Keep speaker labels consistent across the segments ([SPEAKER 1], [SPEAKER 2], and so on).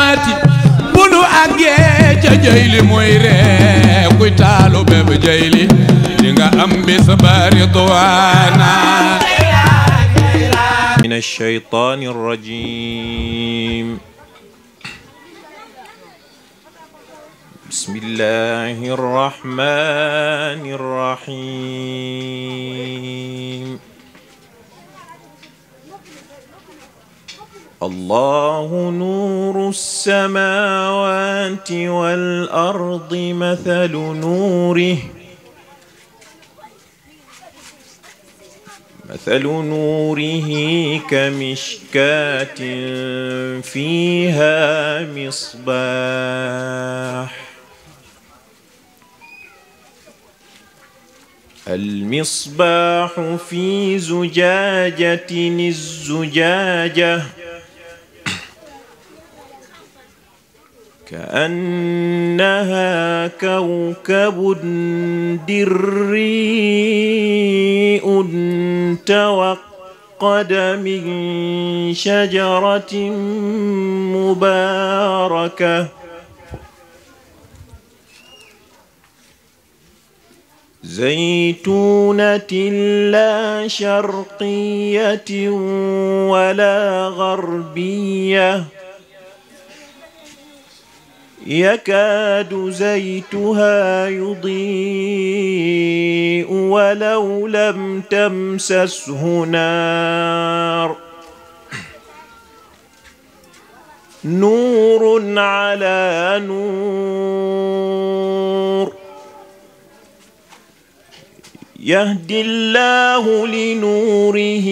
[SPEAKER 1] samawati bunu àggee ca jayli mooy ree kuy taalu béb jayli dinga am bis ba ridwaana
[SPEAKER 2] من الشيطان الرجيم بسم الله الرحمن الرحيم الله نور السماوات والأرض مثل نوره كمشكاة فيها مصباح المصباح في زجاجة الزجاجة كأنها كوكب دري توقد من شجرة مباركة زيتونة لا شرقية ولا غربية يكاد زيتها يضيء ولو لم تمسسه نار نور على نور يهدي الله لنوره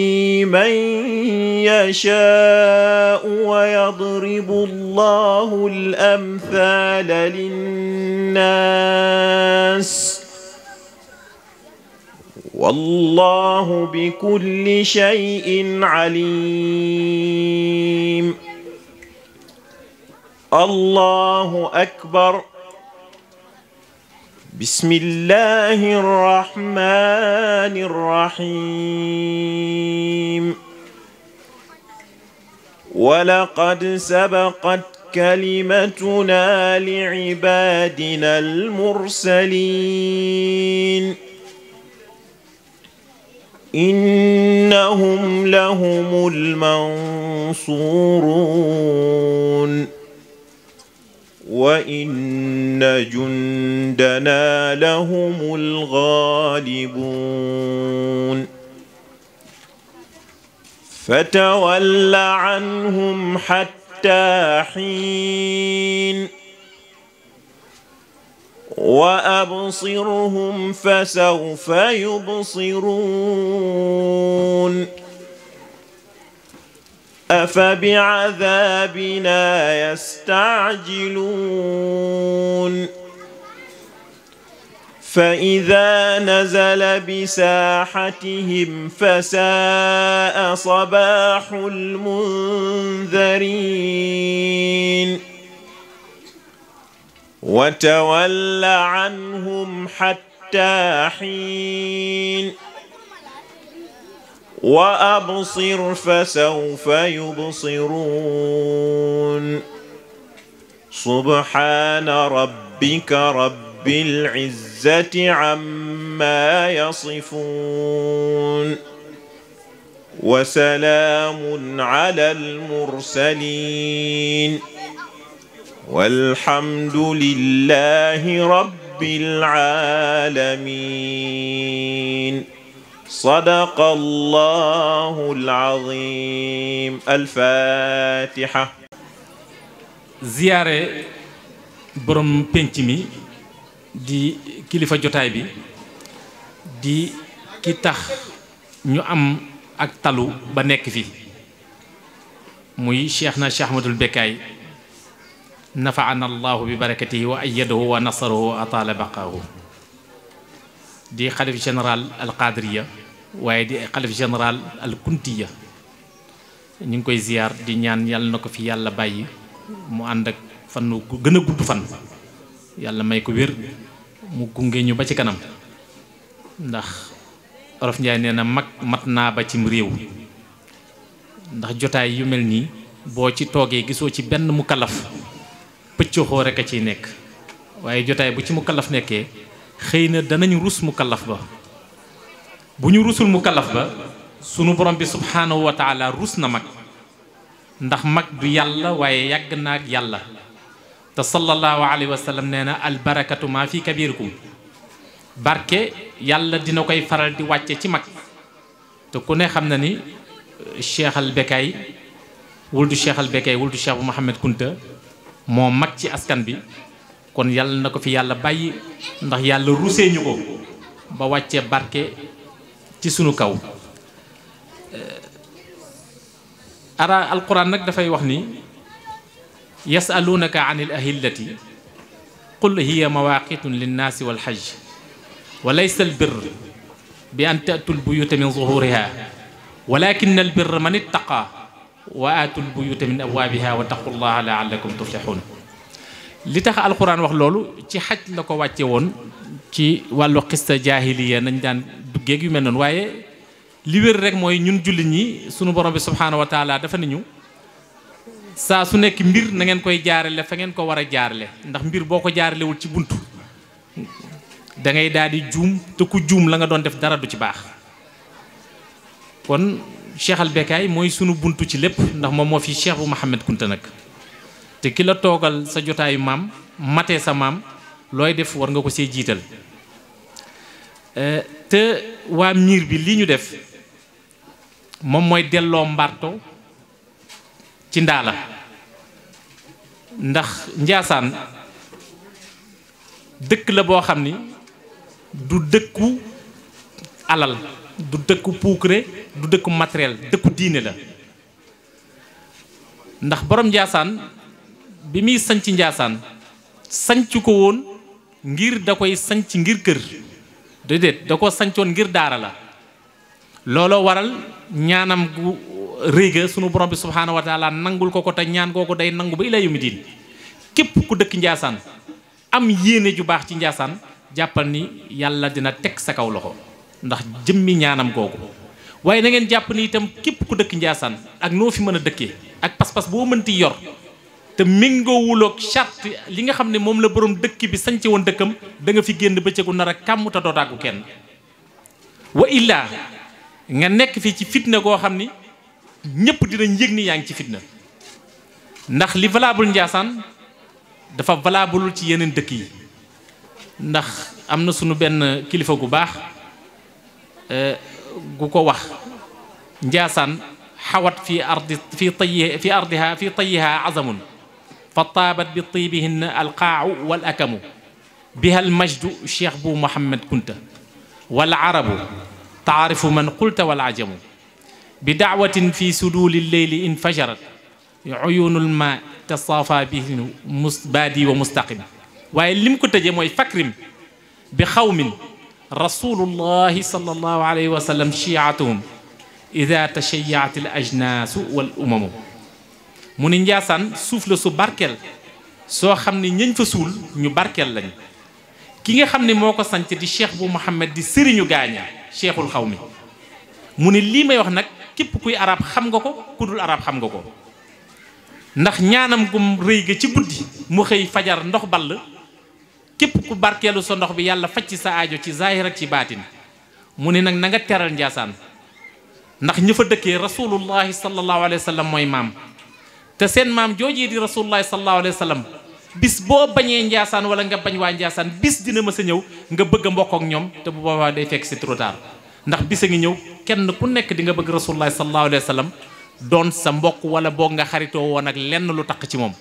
[SPEAKER 2] من يشاء ويضرب الله الأمثال للناس والله بكل شيء عليم الله أكبر بسم الله الرحمن الرحيم ولقد سبقت كلمتنا لعبادنا المرسلين إنهم لهم المنصورون وإن جندنا لهم الغالبون فتول عنهم حتى حين وأبصرهم فسوف يبصرون أفبعذابنا يستعجلون فإذا نزل بساحتهم فساء صباح المنذرين وتول عنهم حتى حين وأبصر فسوف يبصرون سبحان ربك رب العزة عما يصفون وسلام على المرسلين والحمد لله رب العالمين صدق الله العظيم الفاتحة.
[SPEAKER 3] ziyaare borom penc mi di kilifa jotaay bi di ki tax ñu am ak talu ba nekk fi muy cheikh na Cheikh Ahmadul Bekkaay nafaana allahu bi barakatihi wa ayyadahu wa nasarahu wa ataala baqaahu di xalif général al qadriya waaye di xalif général al kuntiya ñu ngi koy ziyaar di ñaan yàlla na ko fi yàlla bàyyi mu ànd ak fan gu gën a gudd fan yàlla may ko wér mu gunge ñu ba ci kanam ndax Olof Njaay nee na mag mat naa ba cim réew ndax jotaay yu mel nii boo ci toogee gisoo ci benn mu kalaf pëccoxoo rek a ciy nekk waaye jotaay bu ci mu kallaf nekkee xëy na danañ rus mu kallaf ba bu ñu rusul mu kallaf ba sunu borom bi subhaanahu wa taala rus na mag ndax mag du yàlla waaye yàgg na ak yàlla te sallallahu alayhi wa sallam nee na albarakatu maa fi kabirikum barke yàlla dina koy faral di wàcce ci mag te ku ne xam na ni cheikh al Bekkaay wuldu cheikh al Bekkaay wuldu cheikh bu Mouhamed Kunta moo mag ci askan bi kon yàlla na ko fi yàlla bàyyi ndax yàlla rusee ñu ko ba wàccee barke ci sunu kaw alquran nag dafay wax ni yasalunaka an il ahillati qul hiya mawaqitun linnaasi walhajj wa laysa albir bi an taatu lbuyuta min zuhuriha walakin albir man ittaqa wa aatu lbuyuta min abwaabiha wa taqu llaha laallakum tuflixuun li tax alquran wax loolu ci xaj la ko wàcce woon ci wàllu xista jaahiliya nañ daan duggeeg yu mel noonu waaye li wér rek mooy ñun jullit ñi sunu borom bi subhaanahu wa taala dafa ni ñu saa su nekk mbir na ngeen koy jaarale fa ngeen ko war a jaarale ndax mbir boo ko jaaralewul ci buntu da ngay daal di juum te ku juum la nga doon def dara du ci baax kon Cheikh al Bekkaay mooy sunu buntu ci lépp ndax moom moo fi Cheikh bu Mouhamed Kunta nag te ki la toogal sa jotaayu maam matee sa maam looy def war nga ko see jiital te waa miir bi li ñu def moom mooy delloo mbarto ci ndaala ndax Njaasaan dëkk la boo xam ni du dëkku alal du dëkku puukare du dëkku matériel dëkku diine la ndax borom Njaasaan bi muy sanc Njaasaan sanc ko woon ngir da koy sanc ngir kër déedéet da ko sancoon ngir daara la looloo waral ñaanam gu rëy ga sunu borom bi subhaanahu wa taala nangul ko te ñaan kooku day nangu ba ila yawmi diin képp ku dëkk Njaasaan am yéene ju baax ci Njaasaan jàppal ni yàlla dina teg sa kaw loxo ndax jëmmi ñaanam googu waaye na ngeen jàpp ni itam képp ku dëkk Njaasaan ak noo fi mën a dëkkee ak pas-pas boo mënti yor te méngoowuloog charte li nga xam ne moom la borom dëkk bi sañce woon dëkkam da nga fi génn bëccëgu nar a kàmm te doo tàggu kenn wa illaa nga nekk fii ci fitna goo xam ni ñëpp dinañ yëg ni yaa ngi ci fitna ndax li valable Njaasaan dafa valable ci yeneen dëkk yi ndax am na sunu benn kilifa gu baax gu ko wax Njaasaan xawat fi tayiha azamun fa taabat bi tiibihin alqaacu wal akamu biha almajdu cheikh bu Mouhamed Kunta wal arabu taarifu man qulta wal ajamu bi daawatin fi suduli lleyli infajarat uyunul ma tasaafa bihi baadi wa mustaqim waaye lim ko tëjee mooy fakrim bi xawmin rasulullahi sallallahu alayhi wa sallam chiatuhum ida tashayaat al ajnaasu wal umamu mu ni Njaasaan suuf la su barkeel soo xam ne ñañ fa suul ñu barkeel lañ ki nga xam ne moo ko sanc di cheikh bu Mouhamed di sëriñu gaaña cheikhul xaw mi mu ni lii may wax nag képp kuy arab xam nga ko ku dul arab xam nga ko ndax ñaanam gum rëy ga ci guddi mu xëy fajar ndox ball képp ku barkeelu sa ndox bi yàlla faj ci sa aajo ci zahir ak ci baatin mu ne nag na nga teral Njaasaan ndax ña fa dëkkee rasulullahi sallallahu alayhi wa sallam mooy maam te seen maam joojee di rasulullahi sallallahu alayhi wa sallam bis boo bañee Njaasaan wala nga bañ waa Njaasaan bis dina mës a ñëw nga bëgg a mbokk ak ñoom te bu boobaa day fekk c'est trop tard ndax bis a ngi ñëw kenn ku nekk di nga bëgg rasulullahi sallallahu alayhi wa sallam doon sa mbokk wala boog nga xaritoo woon ak lenn lu taq ci moom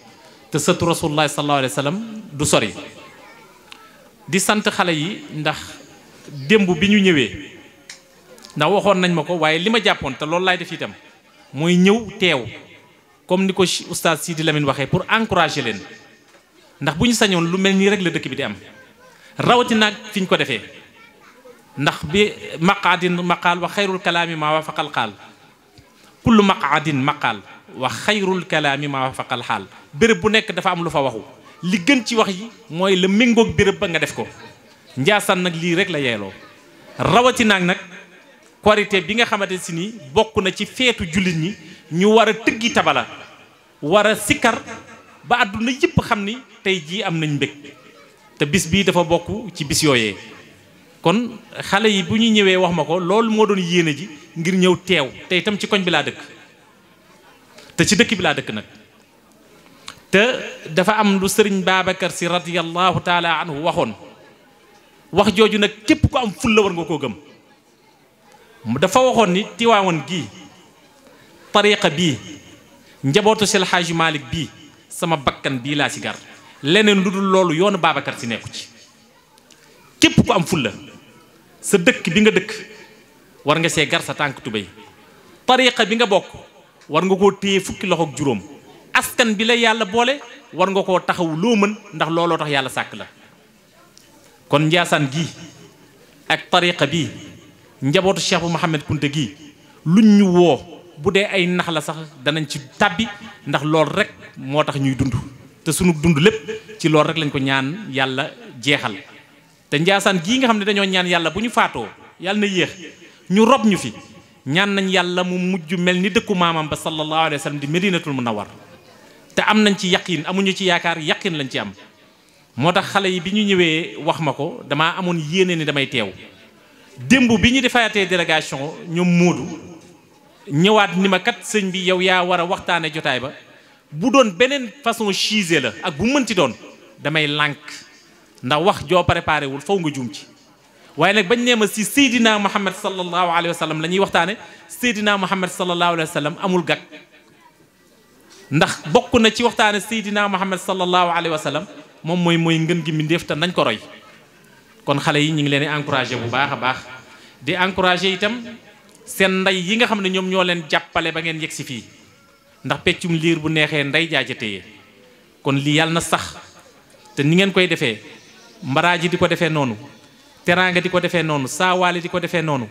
[SPEAKER 3] te sëtu rasulullahi sallallahu alayhi wa sallam du sori di sant xale yi ndax démb bi ñu ñëwee ndax waxoon nañ ma ko waaye li ma jàppoon te loolu laay def itam mooy ñëw teew comme ni ko oustaz Sidi Lamine waxee pour encourager leen ndax bu ñu sañoon lu mel nii rek la dëkk bi di am rawatina ak fi ñu ko defee ndax bi maqaadin maqaal wa xayrul kalaami maa wafaqal xaal kullu maqaadin maqaal wa xayrul kalaami maa wafaqal xaal béréb bu nekk dafa am lu fa waxu li gën ci wax yi mooy la méngoog béréb ba nga def ko Njaasaan nag lii rek la yeeloo rawatina nag korité bi nga xamante si ni bokk na ci feetu jullit ñi ñu war a tëggi tabala war a sikkar ba àdduna yëpp xam ni tey jii am nañ mbég te bis bii dafa bokk ci bis yooyee. kon xale yi bu ñu ñëwee wax ma ko loolu moo doon yéene ji ngir ñëw teew te itam ci koñ bi laa dëkk te ci dëkk bi laa dëkk nag te dafa am lu sëriñ Babacar si radiyallahu taala anhu waxoon wax jooju nag képp ku am fulla war nga koo gëm. dafa waxoon ni Tiwaawan gii tariqa bii njabootu Seydi El Hadji Malick bii sama bakkan bii laa ci gar leneen lu dul loolu yoonu Babacar si nekku ci. képp ku am fulla sa dëkk bi nga dëkk war nga see gar sa tànk tubéy tariqa bi nga bokk war nga koo téye fukki loxo ak juróom askan bi la yàlla boole war nga koo taxawu loo mën ndax looloo tax yàlla sàkk la. kon Njaasaan gii ak tariqa bii njabootu Cheikh bu Mouhamed Kunta gii luñ ñu woo bu dee ay nax la sax danañ ci tàbbi ndax loolu rek moo tax ñuy dund te sunu dund lépp ci loolu rek lañ ko ñaan yàlla jeexal. te Njaasaan gii nga xam ne dañoo ñaan yàlla bu ñu faatoo yàlla na yéex ñu rob ñu fi ñaan nañ yàlla mu mujj mel ni dëkku maamam ba sallallahu alayhi wa sallam di Medinatul Munawwar te am nañ ci yaqin amuñu ci yaakaar yaqin lañ ci am. moo tax xale yi bi ñu ñëwee wax ma ko damaa amoon yéene ni damay teew démb bi ñu defaatee délégation ñoom Moodu ñëwaat ni ma kat sëñ bi yow yaa war a waxtaane jotaay ba bu doon beneen façon chise la ak bu mënti doon damay lànk ndax wax joo préparé wul faw nga juum ci waaye nag bañ nee ma si Seydina Muhammad sallallahu alayhi wa sallam la ñuy waxtaane Seydina Muhammad sallallahu alayhi wa sallam amul gàkk ndax bokk na ci waxtaane Seydina Muhammad sallallahu alayhi wa sallam moom mooy ngën gi mbindéef te nañ ko roy. kon xale yi ñu ngi leen di encouragé bu baax a baax di encouragé itam seen ndey yi nga xam ne ñoom ñoo leen jàppale ba ngeen yegg si fii ndax peccum liir bu neexee ndey jaaja téye kon lii yàlla na sax te ni ngeen koy defee mbaraaji di ko defee noonu teraanga di ko defee noonu saawaale di ko defee noonu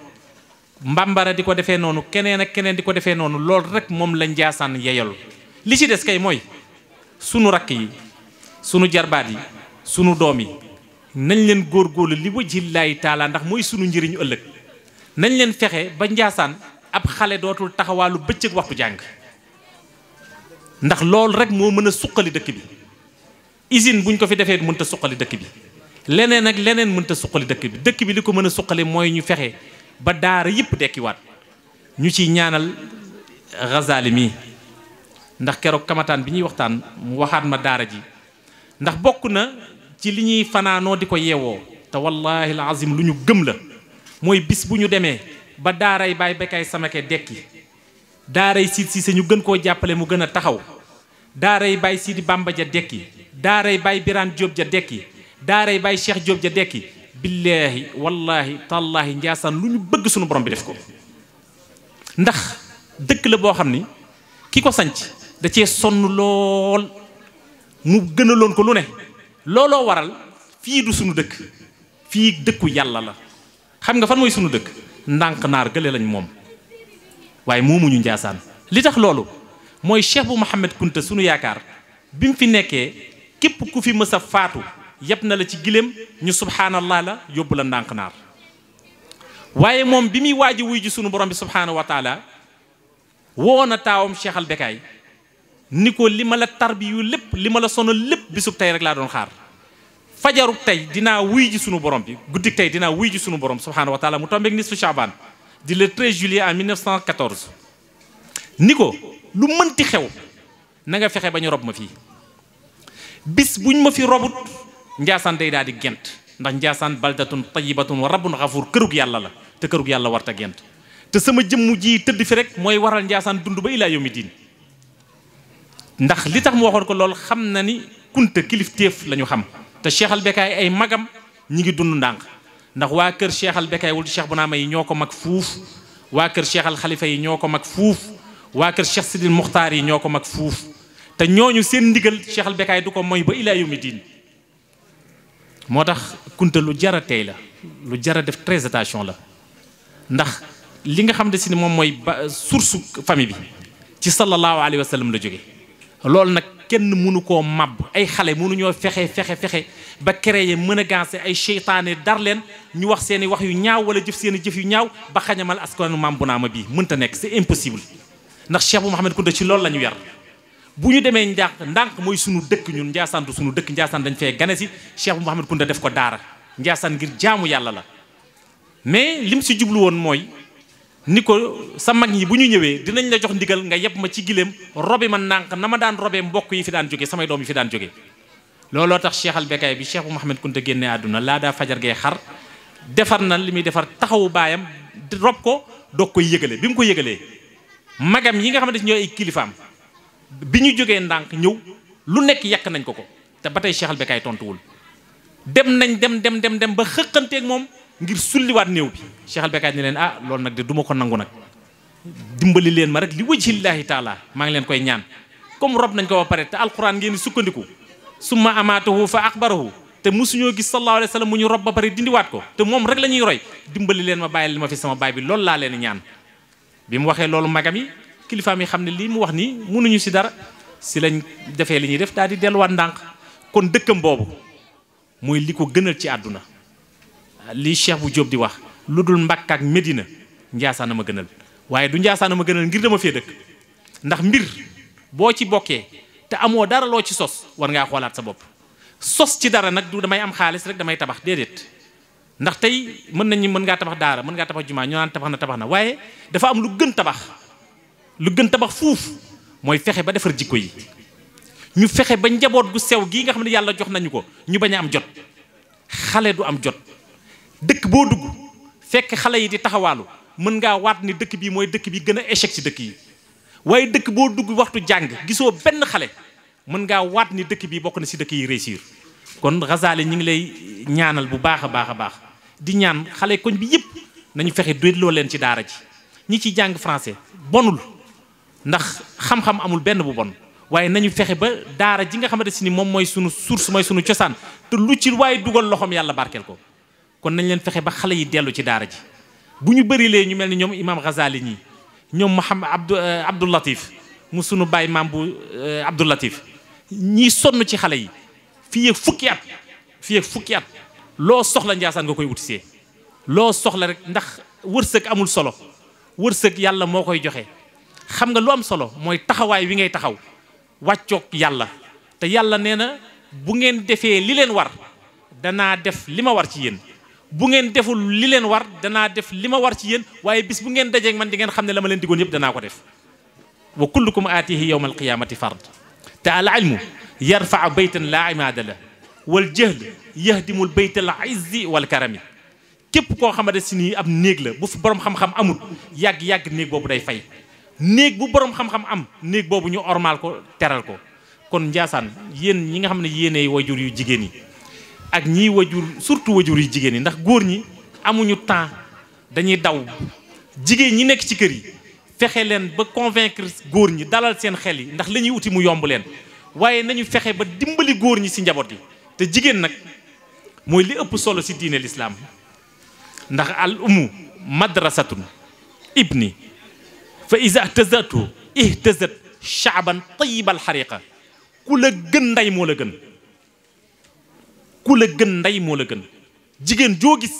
[SPEAKER 3] mbambara di ko defee noonu keneen ak keneen di ko defee noonu loolu rek moom la Njaasaan yeyal li ci des kay mooy sunu rakk yi sunu jarbaat yi sunu doom yi nañ leen góorgóorlu li wajhillaahi taala ndax mooy sunu njëriñu ëllëg nañ leen fexe ba Njaasaan ab xale dootul taxawaalu bëccëg waxtu jàng ndax loolu rek moo mën a suqali dëkk bi usine buñ ko fi defee mënta suqali dëkk bi leneen ak leneen mënta suqali dëkk bi li ko mën a suqali mooy ñu fexe ba daara yëpp dekkiwaat ñu ciy ñaanal Ghazali mi ndax keroog kamataan bi ñuy waxtaan mu waxaat ma daara ji ndax bokk na ci li ñuy fanaanoo di ko yeewoo te wallahi alazim lu ñu gëm la mooy bis bu ñu demee ba daaray Baay Bécaye Samake dekki daaray Siid Siise ñu gën koo jàppale mu gën a taxaw daaray Baay Sidi Bamba ja dekki daaray Baay Biraan Jóob ja dekki daaray Baay Cheikh Jóob ja dekki billaahi wallahi tallaahi Njaasaan lu ñu bëgg sunu borom bi def ko ndax dëkk la boo xam ni ki ko sanc da cee sonn lool mu gënaloon ko lu ne looloo waral fii du sunu dëkk fii dëkku yàlla la xam nga fan mooy sunu dëkk ndànk naar gële lañ moom waaye moomuñu Njaasaan li tax loolu mooy Cheikh bu Mouhamed Kunta sunu yaakaar bi mu fi nekkee képp ku fi mës a faatu yëpp na la ci giléem ñu subhaanallah la yóbbu la ndànk naar waaye moom bi muy waaji wuy ji sunu borom bi subhaanahu wa taala woo na taawam Cheikh al Bécaye ni ko li ma la tarbiyu lépp li ma la sonal lépp bisub tey rek laa doon xaar fajaruk tey dinaa wuy ji sunu borom bi guddik tey dinaa wuy ji sunu borom subhaanahu wa taala mu tombeeg nisfu Chaabaan di le 13 juillet en 1914 ni ko lu mënti xew na nga fexe ba ñu rob ma fii bis buñ ma fi robut Njaasaan day daal di gent ndax Njaasaan baldatun tayyibatun wa rabbun xafuur kërug yàlla la te kërug yàlla warta gent te sama jëmm ji tëdd fi rek mooy waral Njaasaan dund ba ilaa yawmi diin ndax li tax mu waxoon ko loolu xam na ni Kunta kilifteef la ñu xam te Cheikh al Bécaye ay magam ñi ngi dund ndànk ndax waa kër Cheikh al Bécaye wul Cheikh Bounama yi ñoo ko mag fuuf waa kër Cheikh al Khalifa yi ñoo ko mag fuuf waa kër Cheikh Sidil Muxtaar yi ñoo ko mag fuuf te ñooñu seen ndigal Cheikh al Bécaye du ko mooy ba ilaa yawmi diin moo tax Kunta lu jara tey la lu jara def très attention la ndax li nga xam ne si ni moom mooy ba source famille bi ci sallallahu alayhi wa sallam la jóge loolu nag kenn mënu koo màbb ay xale mënuñoo fexe ba créer mën a gancé ay seytaane dar leen ñu wax seeni wax yu ñaaw wala jëf seeni jëf yu ñaaw ba xañamal askanu Maam Bounama bii mënta nekk c'est impossible ndax Cheikh bu Mouhamed Kunta ci loolu la ñu yar bu ñu demee ndànk mooy sunu dëkk ñun Ndiassane du sunu dëkk Ndiassane dañ fee gane si Cheikh Mouhamed Kounta def ko daara Ndiassane ngir jaamu yàlla la mais lim si jublu woon mooy ni ko sa mag ñi bu ñu ñëwee dinañ la jox ndigal nga yeb ma ci gileem robi ma ndànk na ma daan robee mbokk yi fi daan jóge samay doom yi fi daan jóge looloo tax Cheikh al Bekkay bi Cheikh Mouhamed Kounta génnee àdduna laa daa fajar gee xar defar na li muy defar taxawu baayam rob ko doog koy yëgale bi mu ko yëgalee magam yi nga xamante ne ñooy ay kilifaam bi ñu jógee ndànk ñëw lu nekk yàq nañ ko te ba tey Cheikh al Bekkay tontuwul dem nañ dem ba xëqanteeg moom ngir sulliwaat néew bi Cheikh al Bekkay ni leen ah loolu nag de du ma ko nangu nag dimbali leen ma rek li wajhillaahi taala maa ngi leen koy ñaan comme rob nañ ko ba pare te alquran ngeen sukkandiku summa amaatahu fa akbarahu te musuñoo gis sallallahu alayhi wa sallam mu ñu rob ba pare dindiwaat ko te moom rek la ñuy roy dimbali leen ma bàyyi ma fi sama baay bi loolu laa leen ñaan bi mu waxee loolu magam yi kilifaam yi xam ne lii mu wax nii mënuñu si dara si lañ defee li ñuy def daal di delluwaat ndànk kon dëkkam boobu mooy li ko gënal ci àdduna lii Cheikh bu Jóob di wax lu dul Mbàkke ak Medina Ndiassane a ma gënal waaye du Ndiassane a ma gënal ngir dama fee dëkk ndax mbir boo ci bokkee te amoo dara loo ci sos war ngaa xoolaat sa bopp sos ci dara nag du damay am xaalis rek damay tabax déedéet ndax tey mën ngaa tabax daara mën ngaa tabax jumaa ñu naan tabax na waaye dafa am lu gën tabax fuuf mooy fexe ba defar jikko yi ñu fexe ba njaboot gu sew gii nga xam ne yàlla jox nañu ko ñu bañ a am jot xale du am jot dëkk boo dugg fekk xale yi di taxawaalu mën ngaa waat ni dëkk bii mooy dëkk bi gën a échec ci dëkk yi waaye dëkk boo dugg waxtu jàng gisoo benn xale mën ngaa waat ni dëkk bii bokk na ci dëkk yi réussir kon Ghazali ñi ngi lay ñaanal bu baax a baax di ñaan xale koñ bi yëpp nañu fexe delloo leen ci daara ji ñi ciy jàng français bonul ndax xam-xam amul benn bu bon waaye nañu fexe ba daara ji nga xamante si ni moom mooy sunu source mooy sunu cosaan te lu ci waaye dugal loxoom yàlla barkeel ko kon nañ leen fexe ba xale yi dellu ci daara ji bu ñu bëri lee ñu mel ni ñoom imam Ghazali ñii ñoom Mouhamad Abdou Latif mu sunu baay maam bu Abdou Latif ñii sonn ci xale yi fii ak fukki at loo soxla Ndiassane nga koy wutisee loo soxla rek ndax wërsëg amul solo wërsëg yàlla moo koy joxe xam nga lu am solo mooy taxawaay wi ngay taxaw wàccoog yàlla te yàlla nee na bu ngeen defee li leen war danaa def li ma war ci yéen bu ngeen deful li leen war danaa def li ma war ci yéen waaye bis bu ngeen dajeeg man di ngeen xam ne la ma leen digoon yëpp danaa ko def wa kullukum aatihi yawma alqiyamati fard te al ilmu yarfaa baytan laa imaada la wal jahl yahdimul bayt al izzi wal karami képp koo xamante si nii ab néeg la bu fi borom xam-xam amul yàgg-yàgg néeg boobu day fay néeg bu borom xam-xam am néeg boobu ñu ormaal ko teral ko kon Ndiassane yéen ñi nga xam ne yéenay wajur yu jigéen yi ak ñii wajur surtout wajur yu jigéen yi ndax góor ñi amuñu temps dañuy daw jigéen ñi nekk ci kër yi fexe leen ba convaincre góor ñi dalal seen xel yi ndax la ñuy uti mu yomb leen waaye nañu fexe ba dimbali góor ñi si njaboot yi te jigéen nag mooy li ëpp solo si diine lislaam ndax al umu madrasatun ibni fa iza ihtazatu ihtazat shaaban tayyibal xariqa ku la gën ndey moo la gën ku la gën ndey moo la gën jigéen joo gis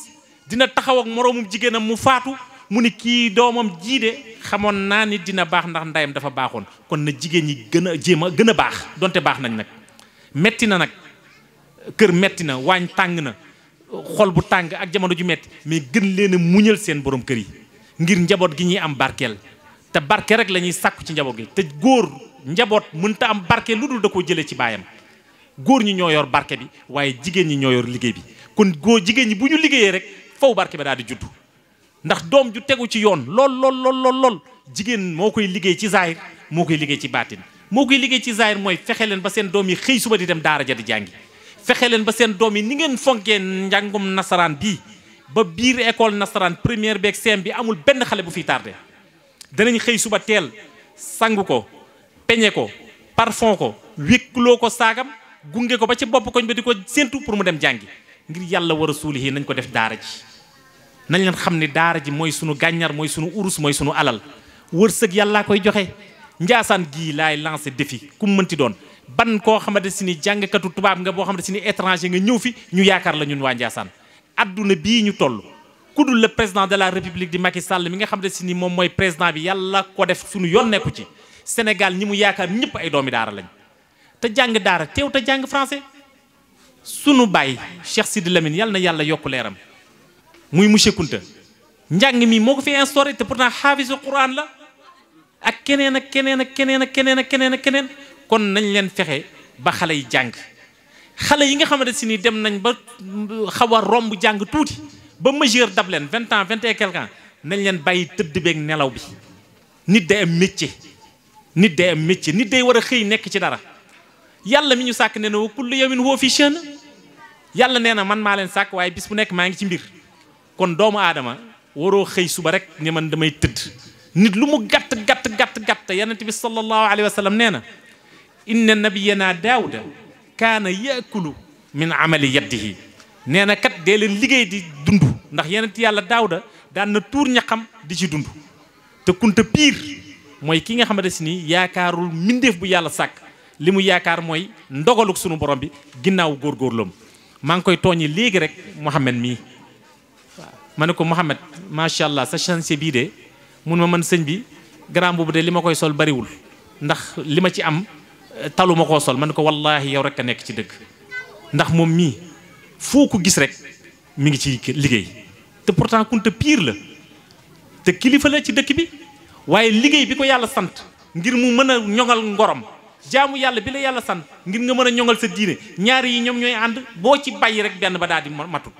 [SPEAKER 3] dina taxaw ak moroomum jigéenam mu faatu mu ni kii doomam jii de xamoon naa ni dina baax ndax ndeyam dafa baaxoon kon na jigéen ñi gën a jéem a gën a baax donte baax nañ nag metti na nag kër metti na waañ tàng na xol bu tàng ak jamono ju metti mais gën leen a muñal seen borom kër yi ngir njaboot gi ñuy am barkeel te barke rek la ñuy sàkku ci njaboot gi te góor njaboot mënta am barke lu dul da koo jëlee ci baayam góor ñi ñoo yor barke bi waaye jigéen ñi ñoo yor liggéey bi kon góor jigéen ñi bu ñu liggéeyee rek faw barke ba daal di juddu ndax doom ju tegu ci yoon lool jigéen moo koy liggéey ci zaahir moo koy liggéey ci baatin moo koy liggéey ci zaahir mooy fexe leen ba seen doom yi xëy suba di dem daara ja di jàngi fexe leen ba seen doom yi ni ngeen fonkee njàngum nasaraan bii ba biir école nasaraan première beeg CM bi amul benn xale bu fiy tardé danañ xëy suba teel sangu ko peñe ko parfum ko wékkuloo ko saagam gunge ko ba ci bopp koñ ba di ko séentu pour mu dem jàngi ngir yàlla war a suuli nañ ko def daara ji nañ leen xam ne daara ji mooy sunu gàññar mooy sunu urus mooy sunu alal wërsëg yàllaa koy joxe Ndiassane gii laay lancé défi ku mu mënti doon ban koo xamante si ni jàngkatu tubaab nga boo xamante si ni étranger nga ñëw fi ñu yaakaar la ñun waa Ndiassane adduna bii ñu toll ku dul le président de la république di Macky Sall mi nga xamante si ni moom mooy président bi yàlla ko def sunu yoon nekku ci Sénégal ñi mu yaakaar ñëpp ay doomi daara lañ te jàng daara teew te jàng français. Sunu baay Cheikh Sidi Lamine yàlla na yàlla yokk leeram muy monsieur Kunta njàng mi moo ko fi instauré te pourtant xaafisu Quran la ak keneen ak keneen ak keneen ak keneen ak keneen ak keneen kon nañ leen fexe ba xale yi jàng xale yi nga xamante si ni dem nañ ba xaw a romb jàng tuuti ba majeur dab leen 20 ans 20 et quelque ans nañ leen bàyyi tëdd beeg nelaw bi nit day am métier nit day am métier nit day war a xëy nekk ci dara yàlla mi ñu sàkk nee na wa kullu yawmin huwa fi sha'n yàlla nee na man maa leen sàkk waaye bis bu nekk maa ngi ci mbir kon doomu aadama waroo xëy suba rek ne man damay tëdd nit lu mu gàtt gàtt gàtt gàtt yonent bi sallallahu alayhi wa sallam nee na inna nabiyana daawuda kaana yaakulu min amali yadihi nee na kat dee leen liggéey di dund ndax yonent yàlla daawuda daan na tuur ñaxam di ci dund te Kunta piir mooy ki nga xamante si ni yaakaarul mbindeef bu yàlla sàkk li mu yaakaar mooy ndogaluk sunu borom bi ginnaaw góorgóorloom maa ngi koy tooñi léegi rek Mouhamed mii waaw ma ne ko Mouhamed macha allah sa chance bii de mun ma mën sëñ bi grand boobu de li ma koy sol bariwul ndax li ma ci am talu ma koo sol ma ne ko wallahi yow rek a nekk ci dëgg ndax moom mii foo ko gis rek mi ngi ci liggéey te pourtant Kunta piir la te kilifa la ci dëkk bi waaye liggéey bi ko yàlla sant ngir mu mën a ñoŋal ngorom jaamu yàlla bi la yàlla sant ngir nga mën a ñoŋal sa diine ñaari yi ñoom ñooy ànd boo ci bàyyi rek benn ba daal di matul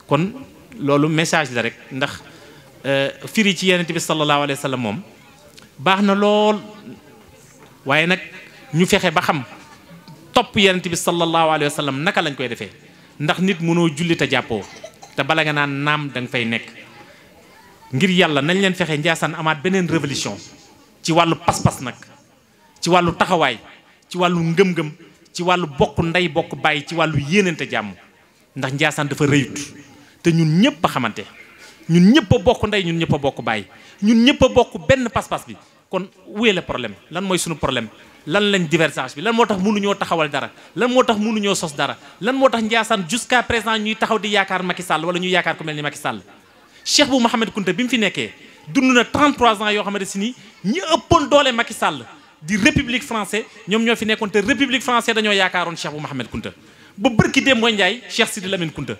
[SPEAKER 3] kon loolu message la rek ndax firi ci yonent bi sallallahu alayhi wa sallam moom baax na lool waaye nag ñu fexe ba xam topp yonent bi sallallahu alayhi wa sallam naka lañ koy defee ndax nit mënoo julli te jàppoo te bala nga naan naam da nga fay nekk ngir yàlla nañ leen fexe Njaasaan amaat beneen révolution ci wàllu pas-pas nag ci wàllu taxawaay ci wàllu ngëm-ngëm ci wàllu bokk ndey bokk bàyyi ci wàllu yéenante jàmm ndax Njaasaan dafa rëyut te ñun ñëpp a xamante ñun ñëpp a bokk ndey ñun ñëpp a bokk bàyyi ñun ñëpp a bokk benn pas-pas bi kon où est le problème lan mooy suñu problème lan lañ divergence bi lan moo tax mënuñoo taxawal dara lan moo tax mënuñoo sos dara lan moo tax Njaasaan jusqu'à présent ñuy taxaw di yaakaar Macky Sall wala ñuy yaakaar ku mel ni Macky Sall Cheikh bu Mouhamed Kunta bi mu fi nekkee dund na 33 ans yoo xamante si ni ñi ëppoon doole Macky Sall di république français ñoom ñoo fi nekkoon te république français dañoo yaakaaroon Cheikh bu Mouhamed Kunta ba bërki démb mooy Njaay Cheikh Sidi Lamine Kunta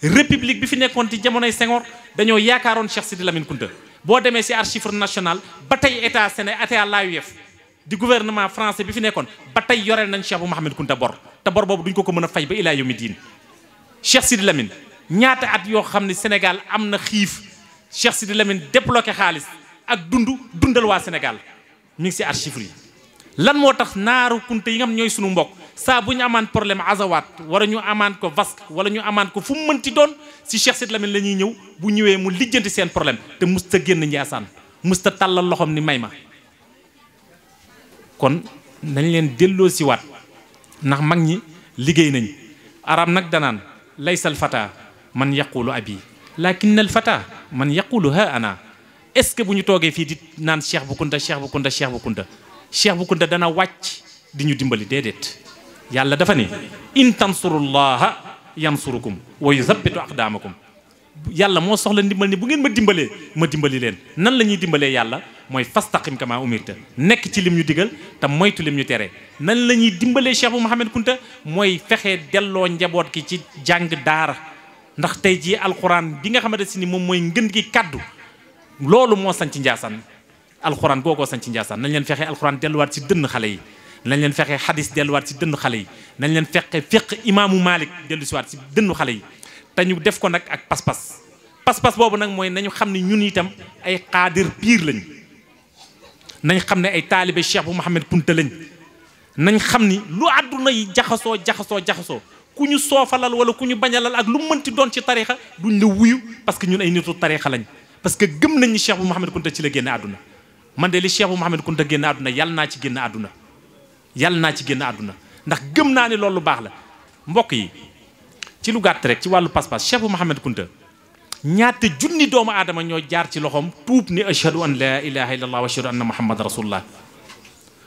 [SPEAKER 3] république bi fi nekkoon ci jamonoy Senghor dañoo yaakaaroon Cheikh Sidi Lamine Kunta boo demee si archive national ba tey état Sénégal état l'AOF di gouvernement français bi fi nekkoon ba tey yoreel nañ Cheikh bu Mouhamed Kunta bor te bor boobu duñ ko mën a fay ba ilaa yawmi diin Cheikh Sidi Lamine ñaata at yoo xam ne Sénégal am na xiif Cheikh Sidi Lamine débloqué xaalis ak dundal waa Sénégal mi ngi si archive yi lan moo tax naaru Kunta yi nga xam ñooy sunu mbokk saa bu ñu amaan problème Azawat wala ñu amaan ko Vasque wala ñu amaan ko fu mu mënti doon si Cheikh Sidi Lamine la ñuy ñëw bu ñëwee mu lijjanti seen problème te musta génn Njaasaan musta tàllal loxoom ni may ma kon nañ leen delloo si waat ndax mag ñi liggéey nañ arab nag danaan laysal fata man yaqulu abi lakin al fata man yaqulu ha ana est-ce que bu ñu toogee fii di naan Cheikh bu Kunta Cheikh bu Kunta Cheikh bu Kunta Cheikh bu Kunta dana wàcc di ñu dimbali déedéet yàlla dafa ne in tansurullaha yansurukum wa yuthabbitu aqdamakum yàlla moo soxla ndimbal ni bu ngeen ma dimbalee ma dimbali leen nan la ñuy dimbalee yàlla mooy fastaqim kama umirta nekk ci lim ñu digal te moytu lim ñu tere nan la ñuy dimbalee Cheikh bu Mouhamed Kunta mooy fexe delloo njaboot ki ci jàng daara ndax tey jii alxuraan bi nga xamante si ni moom mooy ngën gi kàddu loolu moo sañ ci Njaasaan alxuraan googoo sañ ci Njaasaan nañ leen fexe alxuraan delluwaat ci dënn xale yi nañ leen fexe xadis delluwaat ci dënn xale yi nañ leen fexe fiq imaamu Malik dellu si waat ci dënnu xale yi te ñu def ko nag ak pas-pas boobu nag mooy nañu xam ne ñun itam ay xaadir piir lañ nañ xam ne ay taalibe Cheikh bu Mouhamed Kunta lañ nañ xam ni lu àdduna yi jaxasoo ku ñu soofalal wala ku ñu bañalal ak lu mënti doon ci tarixa duñ la wuyu parce que ñun ay nitu tarixa lañ parce que gëm nañ ni Cheikh bu Mouhamed Kunta ci la génn àdduna man de li Cheikh bu Mouhamed Kunta génn àdduna yàlla naa ci génn àdduna ndax gëm naa ne loolu lu baax la mbokk yi ci lu gàtt rek ci wàllu pas-pas Cheikh bu Mouhamed Kunta ñaata junni doomu aadama ñoo jaar ci loxoom tuub ni ashhadu an la ilaha illallah wa ashhadu anna muhammad rasulullah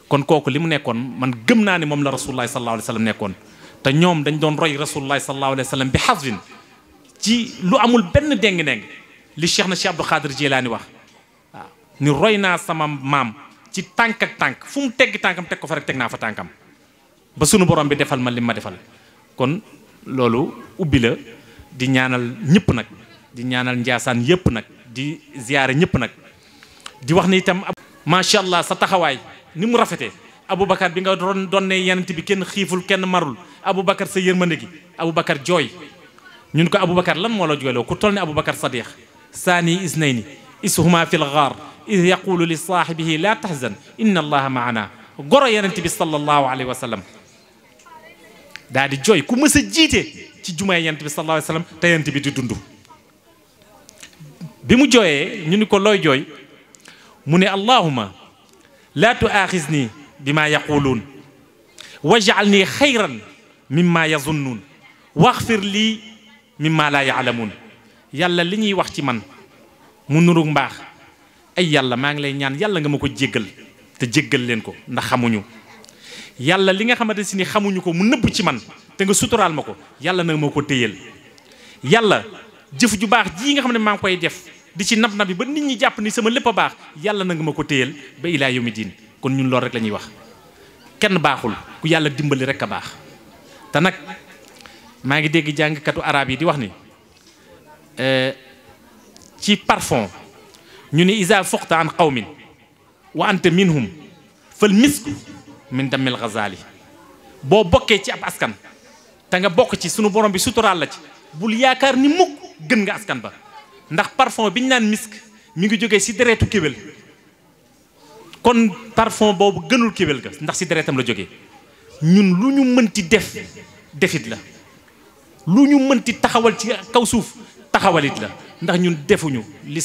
[SPEAKER 3] kon kooku li mu nekkoon man gëm naa ne moom la rasulullah sallallahu alayhi wa sallam nekkoon te ñoom dañ doon roy rasulullah sallallahu alayhi wa sallam bi xasrin ci lu amul benn déng-déng li cheikh na Cheikh Abdou Khadir Jilaani wax waaw ni roy naa sama maam ci tànk ak tànk fu mu teggi tànkam teg ko fa rek teg naa fa tànkam ba sunu borom bi defal ma li ma defal. kon loolu ubbi la di ñaanal ñëpp nag di ñaanal Njaasaan yëpp nag di ziyaare ñëpp nag di wax ni itam macha allah sa taxawaay ni mu rafetee Aboubacar bi nga doon ne yenent bi kenn xiiful kenn marul Aboubacar sa yërmande gi Aboubacar jooy ñun ko Aboubacar lan moo la jooyloo ku toll ne Aboubacar Sadiq saani isnayni ishuma fil ghaar id yaqulu li saahibihi la tahzan inna allaha maana goro yenent bi sallallahu alayhi wa sallam daa di jooy ku mës a jiite ci jumaay yenent bi sallallahu alayhi wa sallam te yenent bi di dund bi mu jooyee ñu ni ko looy jooy mu ne allahuma laa tuaaxisni bima yaquluun waj'alni xayran mimma yazunnuun waxfir lii mimma laa yaalamuun yàlla li ñuy wax ci man mu nurug mbaax ay yàlla maa ngi lay ñaan yàlla nga ma ko jéggal te jéggal leen ko ndax xamuñu yàlla li nga xamante si ni xamuñu ko mu nëbb ci man te nga suturaal ma ko yàlla nag ma ko téyal yàlla jëf ju baax jii nga xam ne maa ngi koy def di ci nab nabi ba nit ñi jàpp ni sama lépp a baax yàlla na nga ma ko téyal ba ilaa yawmi diin kon ñun loolu rek la ñuy wax kenn baaxul ku yàlla dimbali rek a baax te nag maa ngi dégg jàngkatu arab yi di wax ni ci parfum ñu ni isa fuqta an qawmin wa anta minhum fal misku min damil ghazali boo bokkee ci ab askan te nga bokk ci sunu borom bi suturaal la ci bul yaakaar ni mukk gën nga askan ba ndax parfum bi ñu naan misk mi ngi jógee si deretu kéwél kon parfum boobu gënul kéwél ga ndax si deretam la jógee ñun lu ñu mënti def defit la lu ñu mënti taxawal ci kaw suuf taxawalit la ndax ñun defuñu li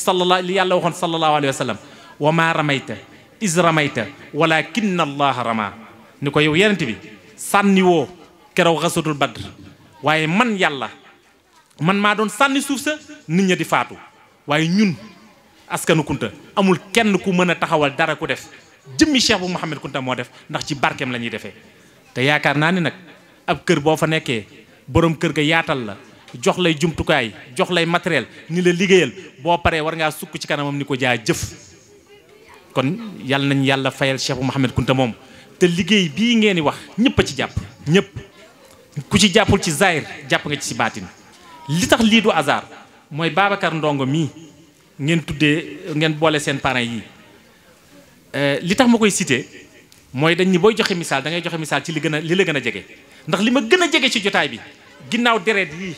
[SPEAKER 3] yàlla waxoon sallallahu alayhi wa sallam wa ma ramayta is ramayta walakinna allaha rama ni ko yow yenent bi sànni woo keroog xasatul badr waaye man yàlla man maa doon sànni suuf sa nit ña di faatu waaye ñun askanu Kunta amul kenn ku mën a taxawal dara ku def jëmmi Cheikh bu Mouhamed Kunta moo def ndax ci barkeem la ñuy defee te yaakaar naa ni nag ab kër boo fa nekkee borom kër ga yaatal la jox lay jumtukaay jox lay matériel ni la liggéeyal boo paree war ngaa sukk ci kanamam ni ko jaa jëf kon yàlla nañ yàlla fayal Cheikh bu Mouhamed Kunta moom te liggéey bii ngeen di wax ñëpp a ci jàpp ñëpp ku ci jàppul ci zahir jàpp nga ci si baatin li tax lii du hasard mooy Babacar Ndongo mii ngeen tuddee ngeen boole seen parents yi li tax ma koy cité mooy dañ ni booy joxe misaal da ngay joxe misaal ci li la gën a jege ndax li ma gën a jege ci jotaay bi ginnaaw deret yii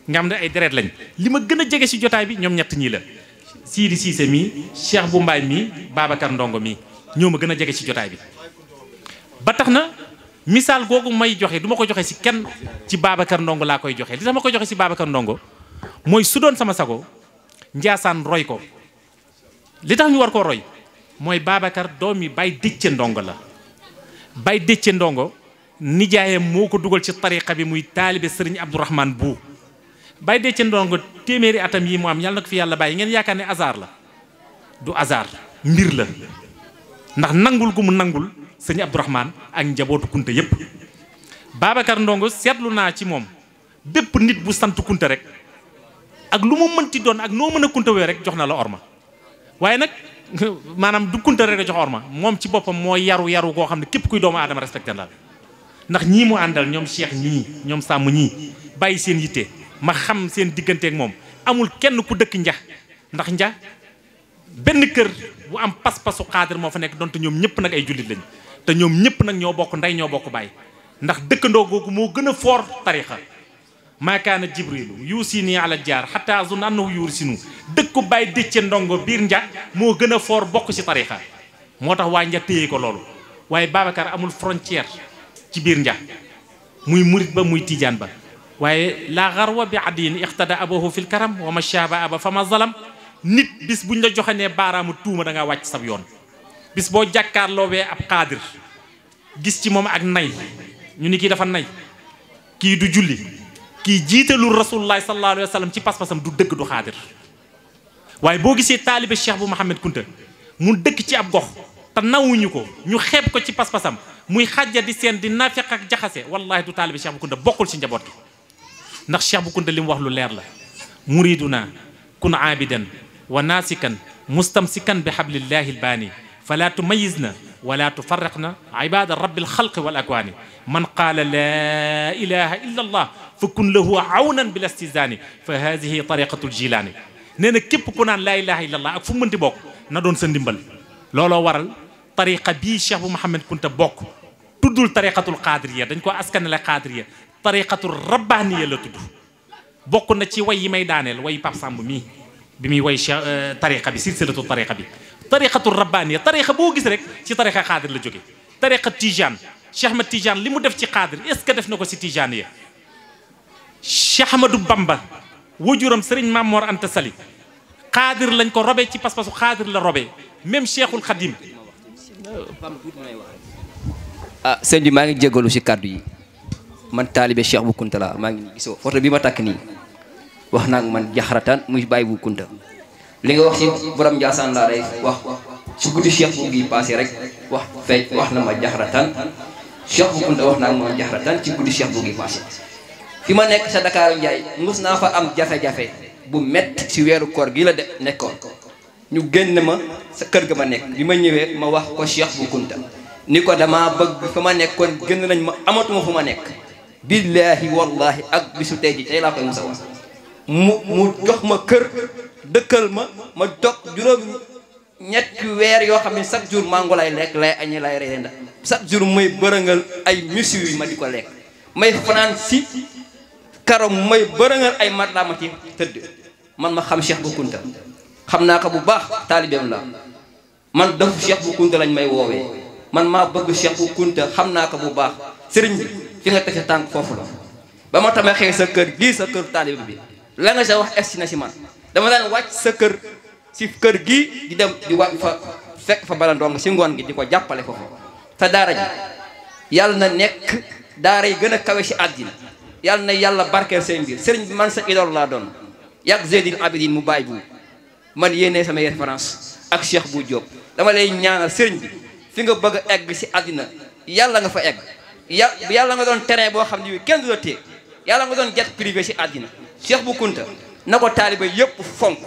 [SPEAKER 3] nga xam ne ay deret lañ li ma gën a jege ci jotaay bi ñoom ñett ñii la Sidi Cissé mii Cheikh bu Mbaay mii Babacar Ndongo mii ñoo ma gën a jege ci jotaay bi ba tax na misaal googu may joxe du ma ko joxe ci kenn ci Babacar Ndongo laa koy joxe li tax ma koy joxe ci Babacar Ndongo mooy su doon sama sago Njaasaan roy ko li tax ñu war koo roy mooy Babacar doomi Baye Déthié Ndongo la Baye Déthié Ndongo nijaayam moo ko dugal ci tariqa bi muy taalibe Sëriñ Abdourahmane Bou Baye Déthié Ndongo téeméeri atam yi mu am yàlla na ko fi yàlla bàyyi ngeen yaakaar ne hasard la du hasard mbir la ndax nangul gu mu nangul Sëriñ Abdourahmane ak njabootu Kunta yépp Babacar Ndongo seetlu naa ci moom bépp nit bu sant Kunta rek ak lu mu mënti doon ak noo mën a Kunta wee rek jox na la orma waaye nag maanaam du Kunta rek a jox orma moom ci boppam moo yaru goo xam ne képp kuy doomu aadama respecté la ndax ñii mu àndal ñoom Cheikh ñii ñoom sàmm ñii bàyyi seen yitte ma xam seen digganteek moom amul kenn ku dëkk nja ndax nja benn kër bu am pas-pasu xaadir moo fa nekk donte ñoom ñëpp nag ay jullit lañ te ñoom ñëpp nag ñoo bokk ndey ñoo bokk bàyyi ndax dëkkandoo googu moo gën a foor tarixa maa kaana jibrilu yuusini ala jaar xataa zun annahu yursinu dëkku Baye Déthié Ndongo biir nja moo gën a foor bokk ci tarixa moo tax waa nja téye ko loolu waaye Babacar amul frontière ci biir nja muy murit ba muy tijaan ba waaye la garwa bi adin ixtada abahu fil karam wa ma shaba aba fama zalam nit bis buñ la joxenee baaraamu tuuma da ngaa wàcc sab yoon bis boo jàkkaarloowee ab xaadir gis ci moom ak nay ñu ni kii dafa nay kii du julli kii jiitalul rasulullahi sallallahu alayhi wa sallam ci pas-pasam du dëgg du xaadir waaye boo gisee taalibe Cheikh bu Mouhamed Kunta mu dëkk ci ab gox te nawuñu ko ñu xeeb ko ci pas-pasam muy xajja di seen di nafiq ak jaxase wallahi du taalibe Cheikh bu Kunta bokkul ci njaboot gi ndax Cheikh bu Kunta li mu wax lu leer la muriduna kun aabidan wa naasikan mustamsikan bi hablillahi albaani fala tumayizna wala tufarriqna ibada rabbi alxalqi wal akwaani man qaala laa ilaha illa allah fa kun lahu awnan bil istizaani fa hadihi tariqatu aljilaani nee na képp ku naan laa ilaha illa allah ak fu mu mënti bokk na doon sa ndimbal looloo waral tariqa bii Cheikh bu Mouhamed Kunta bokk tuddul tariqatul qaadiriya dañ ko askanale qaadiriya tariqatul rabbaaniya la tudd bokk na ci way yi may daaneel way Pape Samb mii bi muy way tariqa bi silsilatu tariqa bi tariqatul rabbaaniya tariqa boo gis rek ci tariqa qaadir la jóge tariqa Tijane Cheikh Ahmed Tijane li mu def ci qaadir est ce que def na ko si Tijane ya Cheikh Ahmadou Bamba wajuram Serigne Mamor Anta Sali qaadir lañ ko robe ci pas-pasu qaadir la robe même Cheikhul Khadim
[SPEAKER 4] sëñ bi maa ngi jégalu si kàddu yi man taalibe Cheikh bu Kunta la maa ngi gisoo photo bi ma takk nii wax naa man jaxarataan muy bàyyi bu Kunta li nga wax si borom Ndiassane laa day wax si guddi Cheikh bu gi passé rek wax na ma jaxarataan Cheikh bu Kunta wax naa ma jaxarataan ci guddi Cheikh bu gi passé fi ma nekk sa Dakar Ndiaye mus naa fa am jafe-jafe bu métti si weeru koor gi la nekkoon ñu génn ma sa kër ga ma nekk bi ma ñëwee ma wax ko Cheikh bu Kunta ni ko dama bëgg fa ma nekkoon génn nañ ma amatuma fu ma nekk billaahi wallahi ak bisu tey ji tey laa koy musa wax mu jox ma kër dëkkal ma toog juróom ñetti weer yoo xam ne chaque jour mango lay lekk lay añi lay reenda chaque jour may bërëngal ay misu yi ma di ko lekk may fanaan si karo may bërëngal ay mat laa ma ci tëdd man ma xam Cheikh bu Kunta xam naa ko bu baax taalibeem la man dafu Cheikh bu Kunta lañ may woowee man maa bëgg Cheikh bu Kunta xam naa ko bu baax sëriñ bi fi nga teg sa tànk foofu la ba ma tamee xëy sa kër gii sa kër taalibe bi la nga sa wax egsi na si man dama daan wàcc sa kër si kër gii di dem di wàcc fa fekk fa bala ndong si ngoon gi di ko jàppale foofu te daara ji yàlla na nekk daara yi gën a kawe si àddina yàlla na yàlla barkeel seen mbir sëriñ bi man sa idole laa doon yàgg Zeydil Abidin mu bàyyi bu man yéenee samay référence ak Cheikh bu Diop dama lay ñaanal sëriñ bi fi nga bëgg a egg si àddina yàlla nga fa egg yàlla nga doon terrain boo xam ne kenn du la téye yàlla nga doon jet privé si àddina Cheikh bu Kunta na ko taaliba yëpp fonk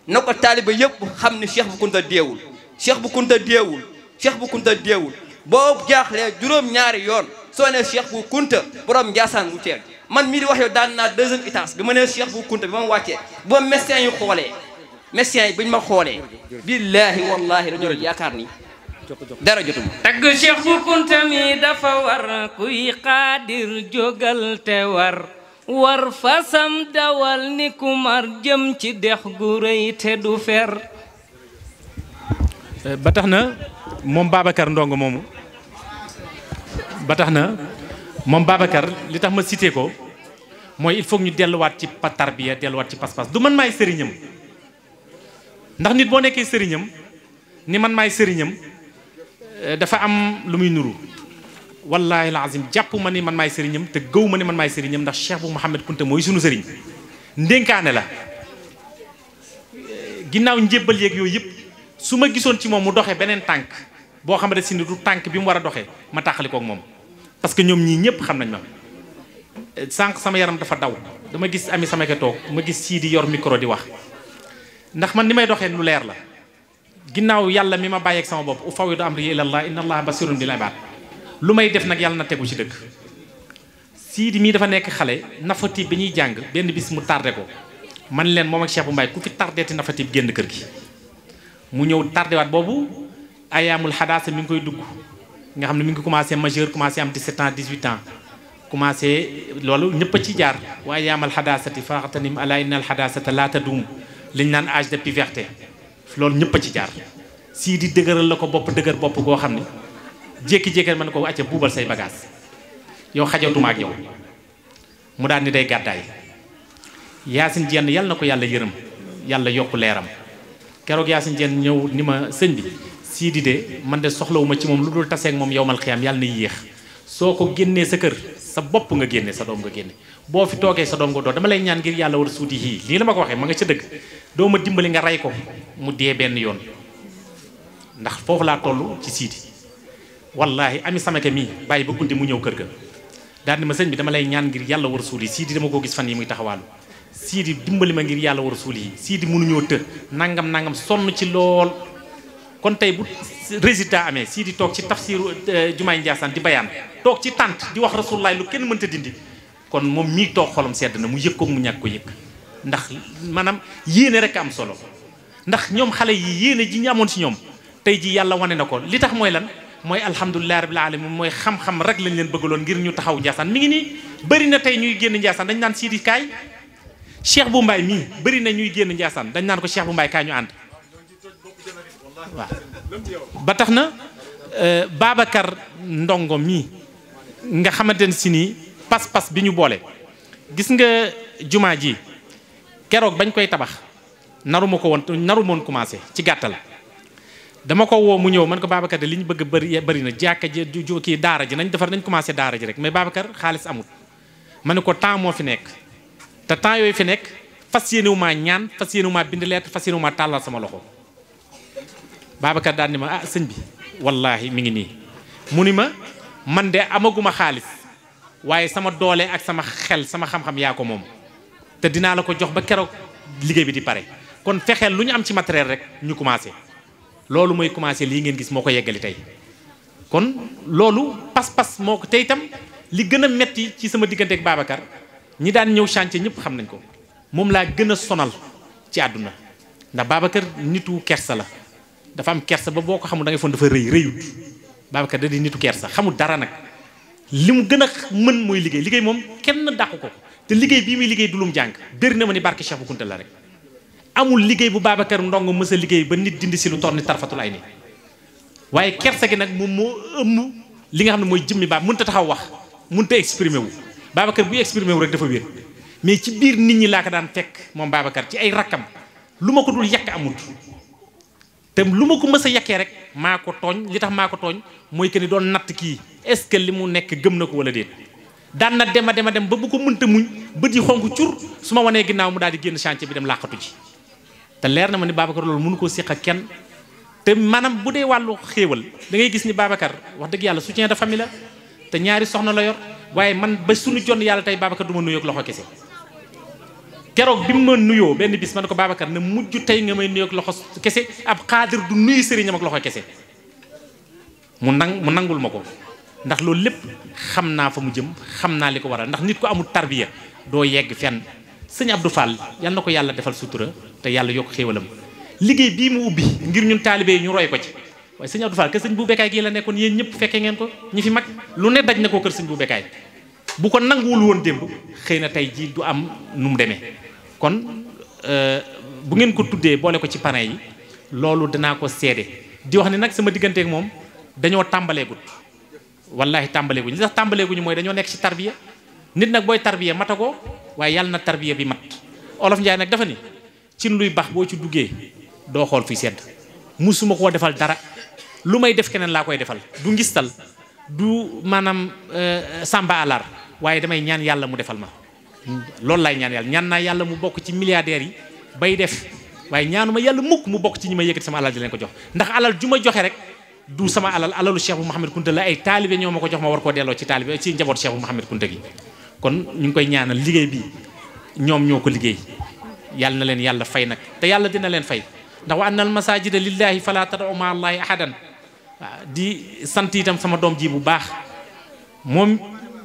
[SPEAKER 4] na ko taaliba yëpp xam ne Cheikh bu Kunta deewul Cheikh bu Kunta deewul Cheikh bu Kunta deewul boo jaaxlee juróom-ñaari yoon soo ne Cheikh bu Kunta borom Ndiassane mu teel man mii di wax yow daan naa deuxième étage bi ma nee Cheikh bu Kunta bi ma wàccee ba médecins yi xoolee médecins yi biñ ma xoolee billaahi wallaahi dañoo yaakaar ni dara jotuma
[SPEAKER 5] tagg Cheikh bu Kunta mi dafa war kuy xaadir jógal te war fasam dawal ni ku mar jëm ci dex gu rëy te du fer
[SPEAKER 3] ba tax na moom Babacar Ndongo moomu ba tax na moom Babacar li tax ma cité ko mooy il faut ñu delluwaat ci tarbiya delluwaat ci pas-pas du man maay sëriñam ndax nit boo nekkee sëriñam ni man maay sëriñam dafa am lu muy nuru wallahi alazim jàpp ma ni man maay sëriñam te gëw ma ni man maay sëriñam ndax Cheikh bu Mouhamed Kunta mooy sunu sëriñ ndénkaane la ginnaaw njébbal yeeg yooyu yëpp su ma gisoon ci moom mu doxee beneen tànk boo xamante si ni du tànk bi mu war a doxee ma tàqali koog moom parce que ñoom ñii ñëpp xam nañ ma sànq sama yaram dafa daw dama gis ami sama ke toog ma gis sii di yor micro di wax ndax man ni may doxee lu leer la ginnaaw yàlla mi ma bàyyeeg sama bopp ufawidu amri ilallah inna allaha basirun bil ibad lu may def nag yàlla na tegu ci dëgg Sidi mii dafa nekk xale nafatib bi ñuy jàng benn bis mu tardé ko man leen moom ak Cheikh bu Mbaye ku fi tardé ti nafatib génn kër gi mu ñëw tardé waat boobu ayaamul xadaasa mi ngi koy dugg nga xam ne mi ngi commencé majeur commencé am 17 ans 18 ans commencé loolu ñëpp a ci jaar wa ayaamal xadaasati faaxtanim ala innal xadaasata laa taduum liñ naan âge de puberté loolu ñëpp a ci jaar Sidi dëgëral la ko bopp dëgër bopp goo xam ne jékki-jékki mën ko acca buubal say bagage yow xajatuma ak yow mu daal ni day gàddaay Yaasin Jenn yal na ko yàlla yërëm yàlla yokku leeram keroog Yaasin Jenn ñëw ni ma sëñ bi Sidi de man de soxlawuma ci moom lu dul taseeg moom yowmal xiyaam yàlla na yéex soo ko génnee sa kër sa bopp nga génne sa doom nga génne boo fi toogee sa doom nga doo dama lay ñaan ngir yàlla war a suuti yii lii la ma ko waxee ma nga ca dëgg doo ma dimbali nga rey ko mu dee benn yoon ndax foofu laa toll ci Sidi wallahi ami samake mii bàyyi ba guddi mu ñëw kër ga daal ni ma sëñ bi dama lay ñaan ngir yàlla war a suuti Sidi dama ko gis fan yi muy taxawaalu Sidi dimbali ma ngir yàlla war a suul yi Sidi mënuñoo të nangam sonn ci lool kon tey bu résultat amee Sidi toog ci tafsiru jumaay Ndiassane di bayaan toog ci tànt di wax rasulullah lu kenn mënta dindi kon moom mii toog xolam sedd na mu yëg ko mu ñàkk ko yëg ndax maanaam yéene rek am solo ndax ñoom xale yi yéene ji ñu amoon si ñoom tey ji yàlla wane na ko li tax mooy lan mooy alhamdulilah rabbil alamin mooy xam-xam rek lañ leen bëggaloon ngir ñu taxaw Ndiassane mi ngi nii bëri na tey ñuy génn Ndiassane dañ naan Sidi kaay Cheikh bu Mbaye mii bëri na ñuy génn Ndiassane dañ naan ko Cheikh bu Mbaye kaay ñu ànd waaw ba tax na Babacar Ndongo mii nga xamante ne si nii pas-pas bi ñu boole gis nga jumaa ji keroog bañ koy tabax naru moon commencé ci gàttal dama ko woo mu ñëw man ko Babacar de li ñu bëgg bëri na jàkka ji kii daara ji nañ commencé daara ji rek mais Babacar xaalis amut ma ne ko temps moo fi nekk te temps yooyu fi nekk fas yéene wu maa ñaan fas yéene wu maa bind lettre fas yéene wu maa tàllal sama loxo Babacar daal ni ma ah sëñ bi wallahi mi ngi nii mu ni ma man de amaguma xaalis waaye sama doole ak sama xel sama xam-xam yaa ko moom te dinaa la ko jox ba keroog liggéey bi di pare kon fexeel lu ñu am ci matériel rek ñu commencé loolu mooy commencé lii ngeen gis moo ko yeggali tey kon loolu pas-pas moo ko tey itam li gën a metti ci sama diggante ak Babacar ñi daan ñëw chantier ñëpp xam nañ ko moom laa gën a sonal ci àdduna ndax Babacar nitu kersa la dafa am kersa ba boo ko xamul da ngay foon dafa rëyut Babacar da di nitu kersa xamul dara nag li mu gën a mën mooy liggéey moom kenn dàqu ko te liggéey bii muy liggéey du lum jàng bëri na ma ni barke Cheikh bu Kunta la rek amul liggéey bu Babacar Ndongo mës a liggéey ba nit dindi si lu toll ni tarfatul ay ni waaye kersa gi nag moom moo ëmm li nga xam ne mooy jëmmi baab mënut a taxaw wax mënut a exprimer wu Babacar buy exprimer wu rek dafa wér mais ci biir nit ñi laa ko daan fekk moom Babacar ci ay rakkam lu ma ko dul yàq amut te lu ma ko mës a yàqee rek maa ko tooñ li tax maa ko tooñ mooy que ni doon natt kii est-ce que li mu nekk gëm na ko wala déet daan na dem ba bu ko mënta muñ bët yi xonk cur su ma wanee ginnaaw mu daal di génn chantier bi dem làqatu ji te leer na ma ni Babacar loolu mënu koo séq ak kenn te maanaam bu dee wàllu xéewal da ngay gis ni Babacar wax dëgg yàlla soutien de famille la te ñaari soxna la yor waaye man ba suñu jonn yàlla tey Babacar du ma nuyoog loxo kese keroog bi mu ma nuyoo benn bis ma ne ko Babacar ne mujj tey nga may nuyoog loxo kese ab xaadir du nuyu sëriñam ak loxo kese mu nangul ma ko ndax loolu lépp xam naa fa mu jëm xam naa li ko waral ndax nit ko amul tarbiya doo yegg fenn sëñ Abdou Fall yal na ko yàlla defal sutura te yàlla yokk xéewalam liggéey bii mu ubbi ngir ñun taalibe yi ñu roy ko ci waaye sëñ Abdou Fall kër sëñ bu bekkaay gii la nekkoon yéen ñëpp fekkee ngeen ko ñi fi mag lu ne daj na ko kër sëñ bu bekkaay bu ko nanguwul woon démb xëy na tey jii du am nu mu demee kon bu ngeen ko tuddee boole ko ci parrain yi loolu danaa ko seede di wax ne nag sama digganteek moom dañoo tàmbaleegut wallahi tàmbaleeguñu li tax tàmbaleeguñu mooy dañoo nekk ci tarbiya nit nag booy tarbiya matagoo waaye yàlla na tarbiya bi mat olof Njaay nag dafa ni cin luy bax boo ci duggee doo xool fi sedd musuma koo defal dara lu may def keneen laa koy defal du ngistal du maanaam samba alar waaye damay ñaan yàlla mu defal ma loolu laay ñaan yàlla ñaan naa yàlla mu bokk ci milliardaires yi bay def waaye ñaanuma yàlla mukk mu bokk ci ñi ma yëkkati sama alal di leen ko jox ndax alal ju ma joxe rek du sama alal alalu Cheikh bu Mouhamed Kounta la ay taalibe ñoo ma ko jox ma war koo delloo ci taalibe ci njaboot Cheikh bu Mouhamed Kounta gi kon ñu ngi koy ñaanal liggéey bi ñoom ñoo ko liggéey yàlla na leen yàlla fay nag te yàlla dina leen fay ndax wa anna al masajida lillahi fala tad'u ma allahi ahadan waaw di sant itam sama doom ji bu baax moom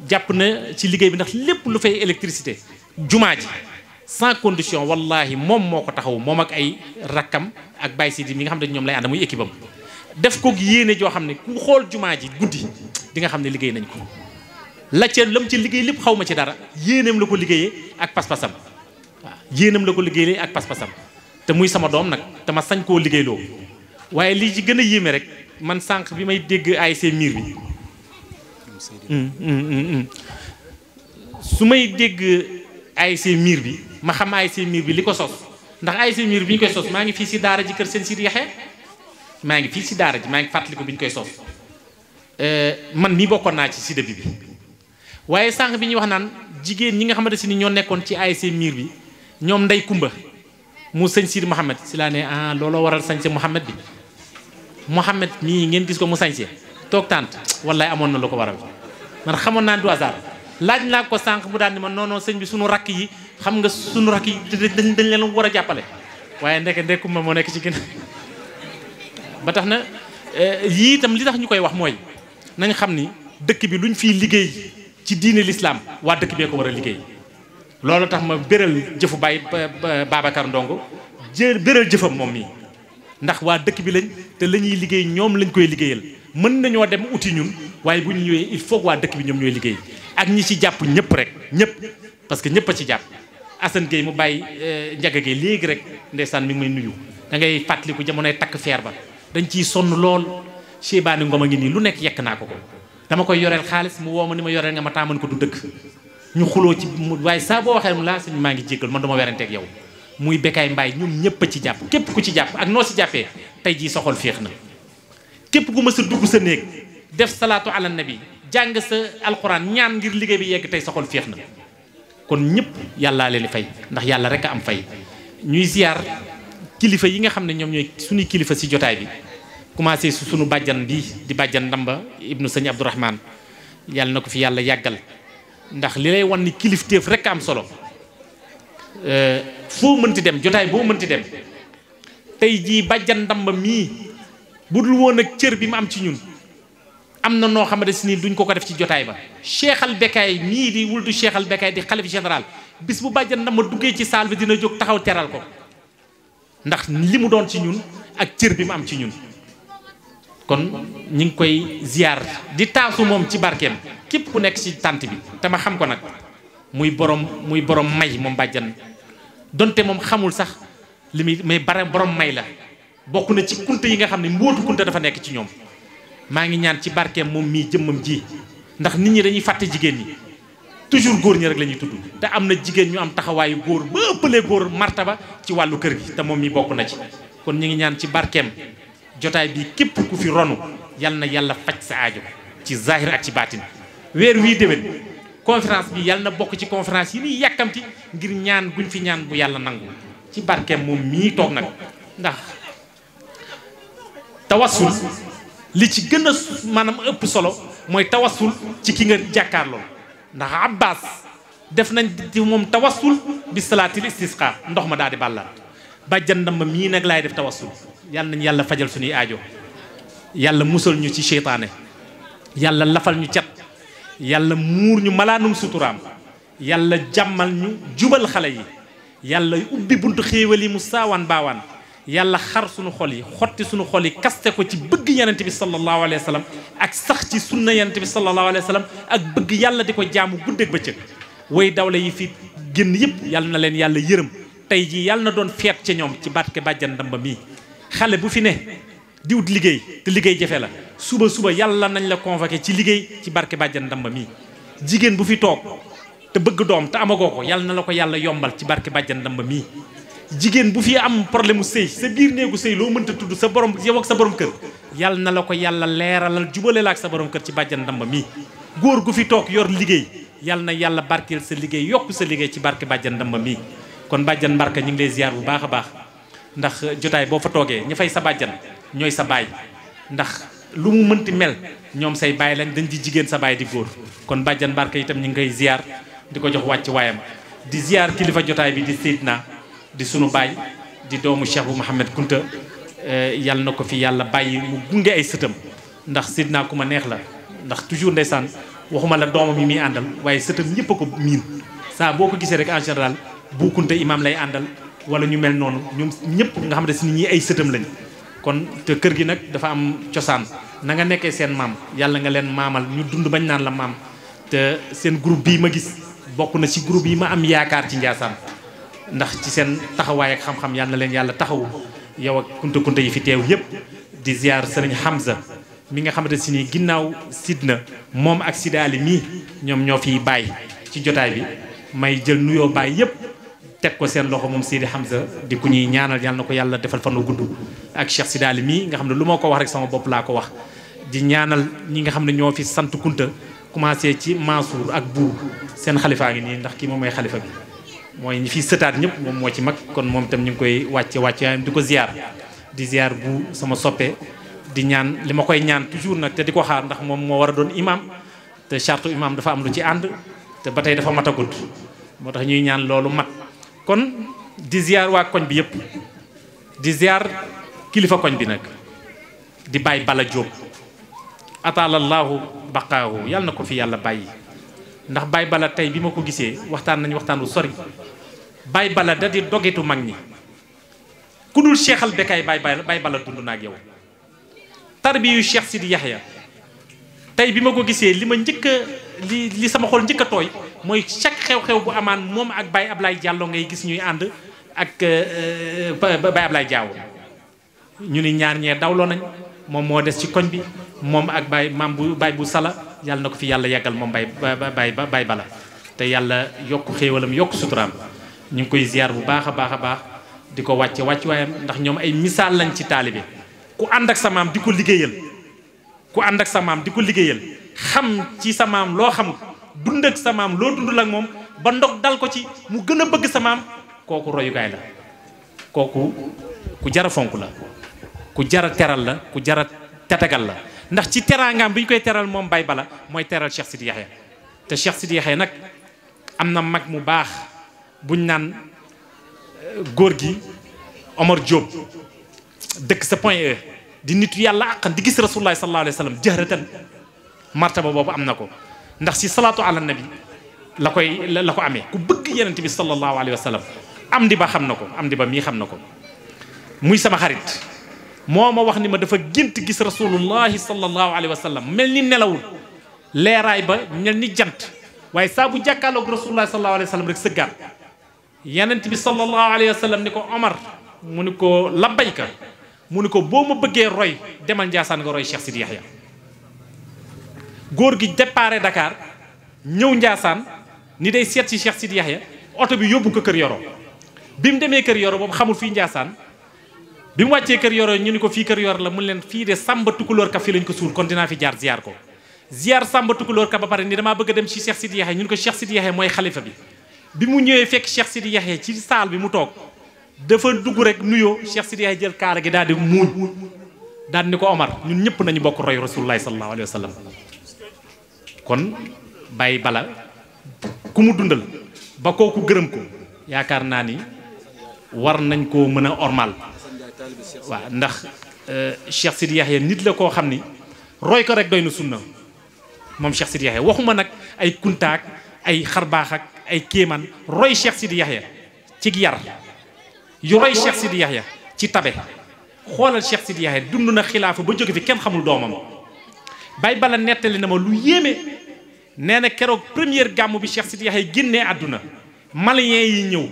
[SPEAKER 3] jàpp na ci liggéey bi ndax lépp lu fay électricité jumaa ji sans condition wallahi moom moo ko taxaw moom ak ay rakkam ak Baye Sidi mi nga xam ne ñoom lay ànd muy équipe am def ko yéene joo xam ne ku xool jumaa ji guddi di nga xam ne liggéey nañ ko la ca lam ci liggéey lépp xaw ma ci dara yéenam la ko liggéeyee ak pas-pasam waaw yéenam la ko liggéeyee ak pas-pasam te muy sama doom nag te ma sañ koo liggéeyloo waaye lii ci gën a yéeme rek man sànq bi may dégg ASC Mur bi su may dégg ASC Mur bi ma xam ASC Mur bi li ko sos ndax ASC Mur bi ñu koy sos maa ngi fii si daara ji kër seen Sidi Yaxee maa ngi fii si daara ji maa ngi fàttaliku bi ñu koy sos man mii bokkoon naa ci si début bi waaye sànq bi ñuy wax naan jigéen ñi nga xamante si ni ñoo nekkoon ci ASC Mur bi ñoom Ndey Kumba mu sëñ Sidi Mouhamed si laa ne ah looloo waral sañse Mouhamed bi Mouhamed mii ngeen gis ko mu sañse toog tànt wallaay amoon na lu ko waral man xamoon naa du hasard laaj naa ko sànq mu daal ni ma non non sëñ bi sunu rakk yi xam nga sunu rakk yi dañ leen war a jàppale waaye ndekuma moo nekk ci gën ba tax na yii itam li tax ñu koy wax mooy nañ xam ni dëkk bi luñ fiy liggéey ci diine l'islam waa dëkk bee ko war a liggéey loolu tax ma béral jëfu Baye Babacar Ndongo béral jëfam moom mii ndax waa dëkk bi lañ te la ñuy liggéey ñoom lañ koy liggéeyal mën nañoo dem uti ñun waaye bu ñu ñëwee il faut waa dëkk bi ñoom ñooy liggéey ak ñi ci jàpp ñëpp rek ñëpp parce que ñëpp a ci jàpp Assane Gueye mu bàyyi Ndiaga Gueye léegi rek ndeysaan mi ngi may nuyu da ngay fàttaliku jamonoy takk feer ba dañ ciy sonn lool Cheybani Ngom a ngi nii lu nekk yekk naa ko dama koy yoreel xaalis mu woo ma ni ma yoreel nga ma taaman ko du dëkk ñu xuloo ci waaye saa boo waxee mu laa sëñ maa ngi jéggal man dama weranteeg yow muy Bekaay Mbaay ñoom ñëpp a ci jàpp képp ku ci jàpp ak noo si jàppee tey jii soxol féex na képp ku ma sa dugg sa néeg def salaatu ala nabi jàng sa alxuraan ñaan ngir liggéey bi yegg tey soxol féex na kon ñëpp yàllaa leen di fay ndax yàlla rek a am fay ñuy ziar kilifa yi nga xam ne ñoom ñooy suñuy kilifa si jotaay bi commencé su suñu bàjjan bi di bàjjan Ndamba ibnu sëñ Abdourahman yàlla na ko fi yàlla yàggal ndax li lay wan ni kilifteef rek a am solo foo mënti dem jotaay boo mënti dem tey jii bàjjan Ndamba mii bu dul woon ak cër bi mu am ci ñun am na noo xamante si nii duñ ko def ci jotaay ba Cheikh al Bekaay mii di wuldu Cheikh al Bekaay di xalif général bis bu bàjjan Ndamba duggee ci saal bi dina jóg taxaw teral ko ndax li mu doon ci ñun ak cër bi mu am ci ñun kon ñu ngi koy ziar di taasu moom ci barkeem képp ku nekk ci tànt bi te ma xam ko nag muy borom may moom bàjjan donte moom xamul sax li muy mais borom may la bokk na ci kunta yi nga xam ne mbootu kunta dafa nekk ci ñoom maa ngi ñaan ci barkeem moom mii jëmmam ji ndax nit ñi dañuy fàtte jigéen ñi toujours góor ñi rek la ñuy tudd te am na jigéen ñu am taxawaayu góor ba ëppalee góor martaba ci wàllu kër gi te moom mii bokk na ci kon ñu ngi ñaan ci barkeem jotaay bi képp ku fi ronu yal na yàlla faj sa aajo ci zahir ak ci baatin weer wii déwén conférence bi yal na bokk ci conférence yi ni yàkkamti ngir ñaan buñ fi ñaan bu yàlla nangu ci barkeem moom mii toog nag ndax tawassul li ci gën a maanaam ëpp solo mooy tawassul ci ki nga jàkkaarloo ndax Abbas def nañ ci moom tawassul bi salaatil istisqa ndox ma daal di bàllaat bàjjan Ndamba mii nag laay def tawassul yàlla nañ yàlla fajal suñuy aajo yàlla musal ñu ci seytaane yàlla lafal ñu cat yàlla muur ñu malaanum suturaam yàlla jàmmal ñu jubal xale yi yàlla ubbi buntu xéewal yi mu saawaan baawaan yàlla xar suñu xol yi xotti suñu xol yi kaste ko ci bëgg yenente bi sallallahu alayhi wa sallam ak sax ci sunna yenente bi sallallahu alayhi wa sallam ak bëgg yàlla di ko jaamu guddeeg bëccëg way dawle yi fi génn yëpp yàlla na leen yàlla yërëm tey jii yàlla na doon feet ca ñoom ci barke bàjjan Ndamba mii xale bu fi ne di wut liggéey te liggéey jafe la suba yàlla nañ la convoqué ci liggéey ci barke bàjjan Ndamba mii jigéen bu fi toog te bëgg doom te amagoo ko yàlla na la ko yàlla yombal ci barke bàjjan Ndamba mii jigéen bu fi am problème mu sëy sa biir néegu sëy loo mënta tudd sa borom yow ak sa borom kër yàlla na la ko yàlla leeralal jubale la ak sa borom kër ci bàjjan Ndamba mii góor gu fi toog yor liggéey yàlla na yàlla barkeel sa liggéey yokk sa liggéey ci barke bàjjan Ndamba mii kon bàjjan Mbarka ñu ngi lay ziar bu baax a baax ndax jotaay boo fa toogee ña fay sa bàjjan ñooy sa baay ndax lu mu mënti mel ñoom say baay lañ dañ di jigéen sa baay di góor kon bàjjan Mbarka itam ñu ngi koy ziar di ko jox wàcc waayam di ziar kilifa jotaay bi di Seydina di sunu baay di doomu Cheikh bu Mouhamed Kunta yàlla na ko fi yàlla bàyyi mu gunge ay sëtam ndax Seydina ku ma neex la ndax toujours ndeysaan waxuma la doomam yi muy àndal waaye sëtam ñëpp a ko miin saa boo ko gisee rek en général bu Kunta imam lay àndal wala ñu mel noonu ñoom ñëpp nga xam ne si nit ñi ay sëtam lañ kon te kër gi nag dafa am cosaan na nga nekkee seen maam yàlla nga leen maamal ñu dund bañ naan la maam te seen groupe bii ma gis bokk na ci groupe yi ma am yaakaar ci Njaasaan ndax ci seen taxawaay ak xam-xam yàlla na leen yàlla taxawu yow ak kunta yi fi teew yëpp di ziar sëriñ Hamza mi nga xamante si ni ginnaaw Sidna moom ak Sidaali mii ñoom ñoo fiy bàyyi ci jotaay bi may jël nuyoo bàyyi yëpp teg ko seen loxo moom Sidi Hamza di ku ñuy ñaanal yàlla na ko yàlla defal fan wu gudd ak Cheikh Sidaali mii nga xam ne lu ma ko wax rek sama bopp laa ko wax di ñaanal ñi nga xam ne ñoo fi sant kunta commencé ci Mansour ak Buur seen xalifaa ngi nii ndax kii moom mooy xalifa bi mooy ñi fi sëtaat ñëpp moom moo ci mag kon moom itam ñu ngi koy wàcce di ko ziar di ziar bu sama soppe di ñaan li ma koy ñaan toujours nag te di ko xaar ndax moom moo war a doon imam te charte imam dafa am lu ci ànd te ba tey dafa matagut moo tax ñuy ñaan loolu mat kon di ziar waa koñ bi yëpp di ziar kilifa koñ bi nag di bàyyi Bala Jóob ataalallahu baqaahu yàlla na ko fi yàlla bàyyi ndax Baye Bala tey bi ma ko gisee waxtaan nañu waxtaan wu sori Baye Bala da di dogetu mag ñi ku dul Cheikhal Bekaay Baye Bala dund na ak yow tarbiyu Cheikh Sidi Yaxya tey bi ma ko gisee li ma njëkk a li sama xol njëkk a tooy mooy chaque xew-xew bu amaan moom ak Baye Ablaye Diallo ngay gis ñuy ànd ak Baye Ablaye Diallo ñu ni ñaar ñee dawloo nañ moom moo des ci koñ bi moom ak Baye maam bu Baye bu Sala yàlla na ko fi yàlla yàggal moom Baye Bala te yàlla yokk xéewalam yokk suturaam ñu ngi koy ziar bu baax a baax di ko wàcce waayam ndax ñoom ay misaal lañ ci taalibe ku ànd ak sa maam di ko liggéeyal xam ci sa maam loo xamul dund ak sa maam loo dundul ak moom ba ndog dal ko ci mu gën a bëgg sa maam kooku royukaay la kooku ku jara fonk la ku jara teral la ku jara tatagal la ndax ci teraangaam bi ñu koy teral moom Baye Bala mooy teral Cheikh Sidi Yaxya te Cheikh Sidi Yaxya nag am na mag mu baax buñ naan góor gi Omar Diop dëkk sa Point E di nitu yàlla àqan di gis rasulullah sallallahu alayhi wa sallam jëhratan martaba boobu am na ko ndax si salaatu ala nabi la ko amee ku bëgg yenent bi sallallahu alayhi wa sallam am di ba xam na ko am di ba mii xam na ko muy sama xarit moo ma wax ni ma dafa gént gis rasulullahi sallallahu alayhi wa sallam mel ni nelawul leeraay ba mel ni jant waaye saa bu jàkkaarloog rasulullahi sallallahu alayhi wa sallam rek sëggaat yenent bi sallallahu alayhi wa sallam ni ko Omar mu ni ko labbayka mu ni ko boo ma bëggee roy demal Njaasaan nga roy Cheikh Sidi Yaxya góor gi déparé Dakar ñëw Njaasaan ni day seet ci Cheikh Sidi Yaxya oto bi yóbbu ko Kër Yoro bi mu demee Kër Yoro boobu xamul fii Njaasaan bi mu wàccee Kër Yoro ñu ni ko fii Kër Yoro la mun leen fii de Samba Tukulóor ka fii lañ ko suul kon dinaa fi jaar ziar ko ziar Samba Tukulóor ka ba pare ni damaa bëgg a dem ci Cheikh Sidi Yaxya ñu ni ko Cheikh Sidi Yaxya mooy xalifa bi mu ñëwee fekk Cheikh Sidi Yaxya ci saal bi mu toog dafa dugg rek nuyoo Cheikh Sidi Yaxya jël kaala gi daal di muuñ daal ni ko Omar ñun ñëpp nañu bokk roy rasulullahi sallallahu alayhi wa sallam kon Baye Bala ku mu dundal ba kooku gërëm ko yaakaar naa ni war nañ koo mën a ormal waaw ndax Cheikh Sidi Yaxya nit la koo xam ni roy ko rek doy na sunna moom Cheikh Sidi Yaxya waxuma nag ay kuntaak ay xarbaax ak ay kéemaan roy Cheikh Sidi Yaxya ci yar yu roy Cheikh Sidi Yaxya ci tabe xoolal Cheikh Sidi Yaxya dund na xilaafa ba jóge fi kenn xamul doomam Baye Bala nettali na ma lu yéeme nee na keroog première gàmmu bi Cheikh Sidi Yaxya génnee àdduna maliens yi ñëw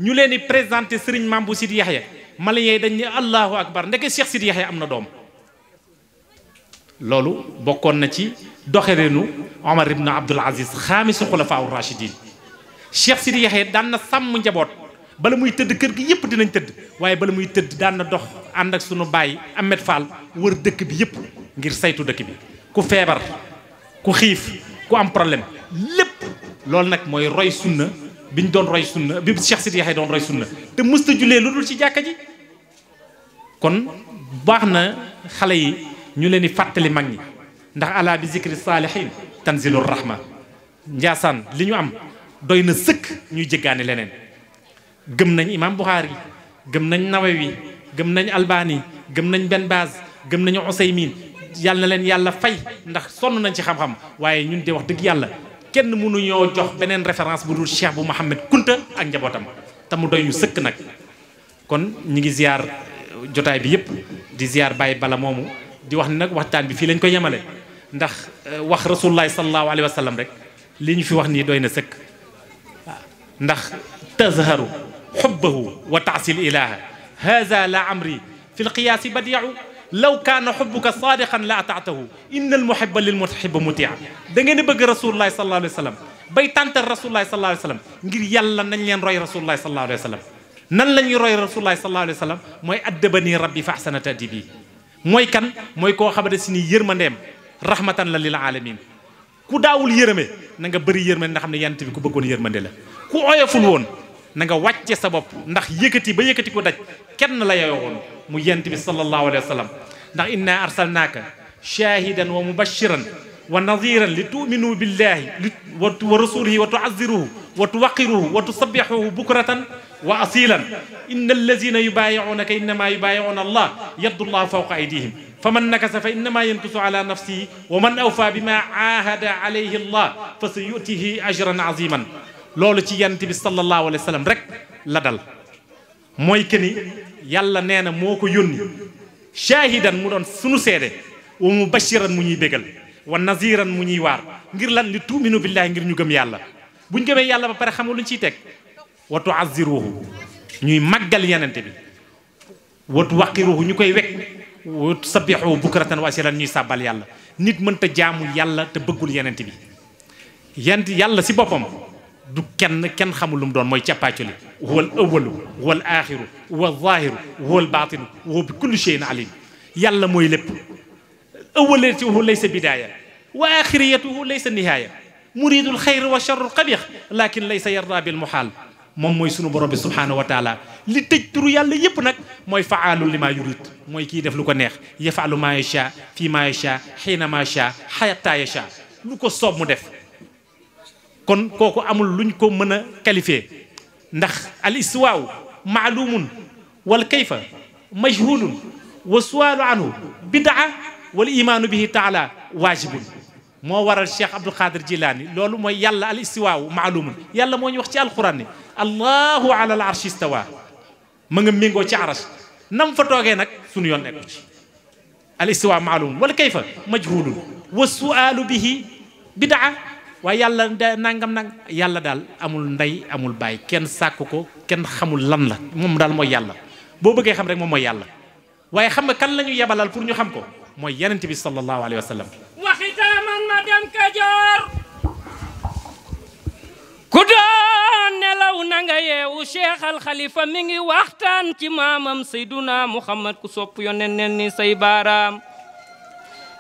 [SPEAKER 3] ñu leen di présenté Serigne Mambou Sidi Yaxya maliens yi dañ ne allahu akbar ndeke Cheikh Sidi Yaxya am na doom loolu bokkoon na ci doxalinu Omar ibn Abdul Aziz xaamisu xulafaa rachidin Cheikh Sidi Yaxya daan na sàmm njaboot bala muy tëdd kër gi yëpp dinañ tëdd waaye bala muy tëdd daan na dox ànd ak sunu baay Ahmed Fall wër dëkk bi yëpp ngir saytu dëkk bi ku feebar ku xiif ku am problème lépp loolu nag mooy roy sunna bi ñu doon roy sunna bi Cheikh Sidi Yaxya doon roy sunna te mësta jullee lu dul ci jàkka ji kon baax na xale yi ñu leen di fàttali mag ñi ndax ala bi zikri saalihin tanzilur rahma Njaasaan li ñu am doy na sëkk ñuy jéggaane leneen gëm nañ imam Buxaari gëm nañ Nawawi gëm nañ Albani gëm nañ Ben Baz gëm nañu Usaymin yàlla na leen yàlla fay ndax sonn nañ ci xam-xam waaye ñun de wax dëgg yàlla kenn mënuñoo jox beneen référence bu dul Cheikh bu Mouhamed Kunta ak njabootam te mu doy ñu sëkk nag kon ñi ngi ziar jotaay bi yëpp di ziar Baye Bala moomu di wax ni nag waxtaan bi fii lañ ko yemale ndax wax rasulullahi sallallahu alayhi wa sallam rek li ñu fi wax nii doy na sëkk ndax tazharu xubbahu wa taasil ilaha haza la amri fi lqiyaasi badiu law kaana xubbuka saadiqan la ataatahu inna almuhiba lilmuhiba mutia da ngeen di bëgg rasulullahi sallallahu alayhi wa sallam bay tàntal rasulullahi sallallahu alayhi wa sallam ngir yàlla nañ leen roy rasulullahi sallallahu alayhi wa sallam nan la ñuy roy rasulullahi sallallahu alayhi wa sallam mooy addabani rabbi fa ahsana ta'dibi mooy kan mooy koo xamante si ni yërmandeem rahmatan la lil alamin ku daawul yërëme na nga bëri yërmande nga xam ne yant bi ku bëggoon yërmande la ku oyoful woon na nga wàcce sa bopp ndax yëkkati ba yëkkati ko daj kenn la yeyoo woon mu yent bi sallallahu alayhi wa sallam ndax inna arsalnaaka shahidan wa mubashiran wa nadiran li tu'minu billahi wa rasulihi wa tu'azziruhu wa tuwaqiruhu wa tusabbihuhu bukratan wa asilan inna allazina yubayi'unaka innama yubayi'una allah yadullahu fawqa aydihim faman nakasa fa innama yankusu ala nafsihi wa man awfa bima ahada alayhi allah fa sayutihi ajran aziman. loolu ci yonent bi sallallahu alayhi wa sallam rek la dal mooy que ni yàlla nee na moo ko yónni shaahidan mu doon sunu seede wa mubashiran mu ñuy bégal wa naziran mu ñuy waar ngir lan li tuuminu billahi ngir ñu gëm yàlla buñ gëmee yàlla ba pare xam nga lu ñu ciy teg wa tuazziruhu ñuy màggal yonent bi wa tuwaqiruhu ñu koy wekk wa tusabbihuhu bukratan wa asilan ñuy sàbbal yàlla. nit mënta jaamu yàlla te bëggul yonent bi yàlla si boppam du kenn xamul lu mu doon mooy càppaaculi huwa al awalu huwa al axiru huwa al zahiru huwa al batinu huwa bi kulli shay'in alim. yàlla mooy lépp awaliyatuhu laysa bidaaya wa axiriyatuhu laysa nihaaya muridul xayr wa charrul qabix lakin laysa yarda bil muhaal. moom mooy sunu borom bi subhanahu wa taala li tëj turu yàlla yépp nag mooy faalu li ma yurid mooy kii def lu ko neex yafalu ma yasha fii ma yasha xiina ma yasha xayatta yasha lu ko soob mu def. kon kooku amul luñ ko mën a qualifié ndax al istiwaaw maalumun wal kayfa majhulun wa suwalu anhu bidaa wal imaanu bihi taala waajibun. moo waral Cheikh Abdul Qadir Jilaani loolu mooy yàlla al istiwaaw maalumun yàlla moo ñu wax ci alquran ni allahu ala al arshi istawa ma nga méngoo ci arash nam fa toogee nag sunu yoon nekku ci. al istiwaaw maalumun wal kayfa majhulun wa suwalu bihi bidaa waaye yàlla nangam nang yàlla daal amul ndey amul baay kenn sàkk ko kenn xamul lan la moom daal mooy yàlla. boo bëggee xam rek moom mooy yàlla waaye xam nga kan la ñu yebalal pour ñu xam ko mooy yonent bi sallallahu alayhi wa sallam.
[SPEAKER 5] waxitaaman ma dem Kajoor ku doon nelaw na nga yeewu Cheikh Al Khalifa mi ngi waxtaan ci maamam Seyduna Muhammad ku sopp yonen nen ni say baaraam.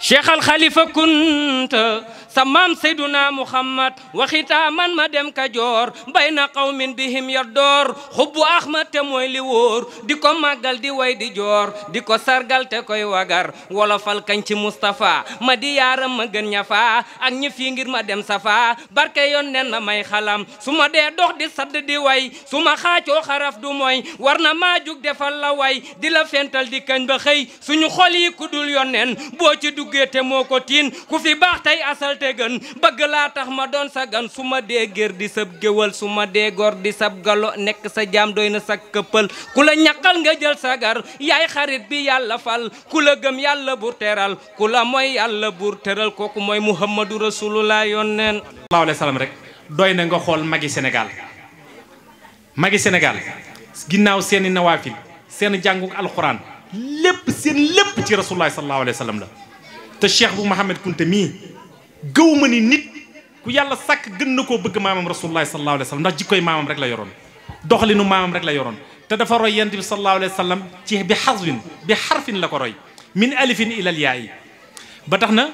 [SPEAKER 5] Cheikh Al Khalifa Kunta sa maam Seyduna Muhammad waxita man ma dem Kajoor bayna qawmin bihim yaddoor xubbu Ahmad te mooy li wóor di ko màggal di way di joor di ko sargal te koy wagar wolofal kañ ci Moustapha ma di yaaram ma gën ñafa ak ñi fii ngir ma dem safa barke yoon nen na may xalam su ma dee dox di sadd di way su ma xaacoo xaraf du mooy war na maa jug defal la way di la fental di kañ ba xëy suñu xol yi ku dul yoon nen boo ci duggee te moo ko tiin ku fi baax tey asal te gën bëgg laa tax ma doon sa gan su ma dee gér di sab géwal su ma dee gor di sab galo nekk sa jaam doy na sa këppal ku la ñaqal nga jël sagar yaay xarit bi yàlla fal ku la gëm yàlla bur teral ku la mooy yàlla bur teral kooku mooy muhammadu rasulullah yonneen
[SPEAKER 3] sallallahu alayhi wa sallam rek doy na nga xool magi Sénégal ginnaaw seeni nawaafil seen jàngu alquran lépp seen lépp ci rasulullah sallallahu alayhi wa sallam la te cheikh bu Mouhamed Kunta mii gëw ma ni nit ku yàlla sàkk gën na koo bëgg maamam rasulullah sallallahu alayhi wa sallam ndax jikkoy maamam rek la yoroon doxalinu maamam rek la yoroon te dafa roy yonent bi sallallahu alayhi wa sallam ci bi xarfin la ko roy min alifin ilal yaayi ba tax na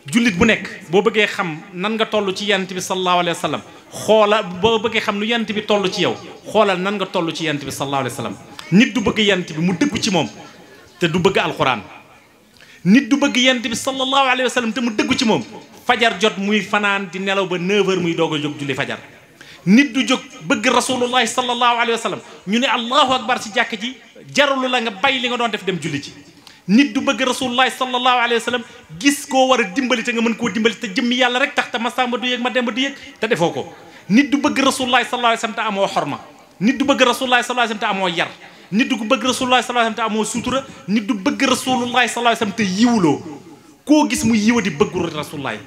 [SPEAKER 3] jullit bu nekk boo bëggee xam nan nga toll ci yonent bi sallallahu alayhi wa sallam xoolal boo bëggee xam nu yonent bi toll ci yow xoolal nan nga toll ci yonent bi sallallahu alayhi wa sallam nit du bëgg yonent bi mu dëggu ci moom te du bëgg alquran nit du bëgg yonent bi sallallahu alayhi wa sallam te mu dëggu ci moom fajar jot muy fanaan di nelaw ba 9h muy doog a jóg julli fajar nit du jóg bëgg rasulullahi sallallahu alayhi wa sallam ñu ne allahu akbar ci jàkk ji jarulu la nga bay li nga doon def dem julli ci nit du bëgg rasulullahi sallallahu alayhi wa sallam gis koo war a dimbali te nga mën koo dimbali te jëmmi yàlla rek tax te ma sàmba du yëg ma demba du yëg te defoo ko nit du bëgg rasulullahi sallallahu alayhi wa sallam te amoo xorma nit du bëgg rasulullahi sallallahu alayhi wa sallam te amoo yar nit du bëgg rasulullahi sallallahu alayhi wa sallam te amoo sutura nit du bëgg rasulullahi sallallahu alayhi wa sallam te yiwuloo koo gis mu yiwa di bëggu rasulullahi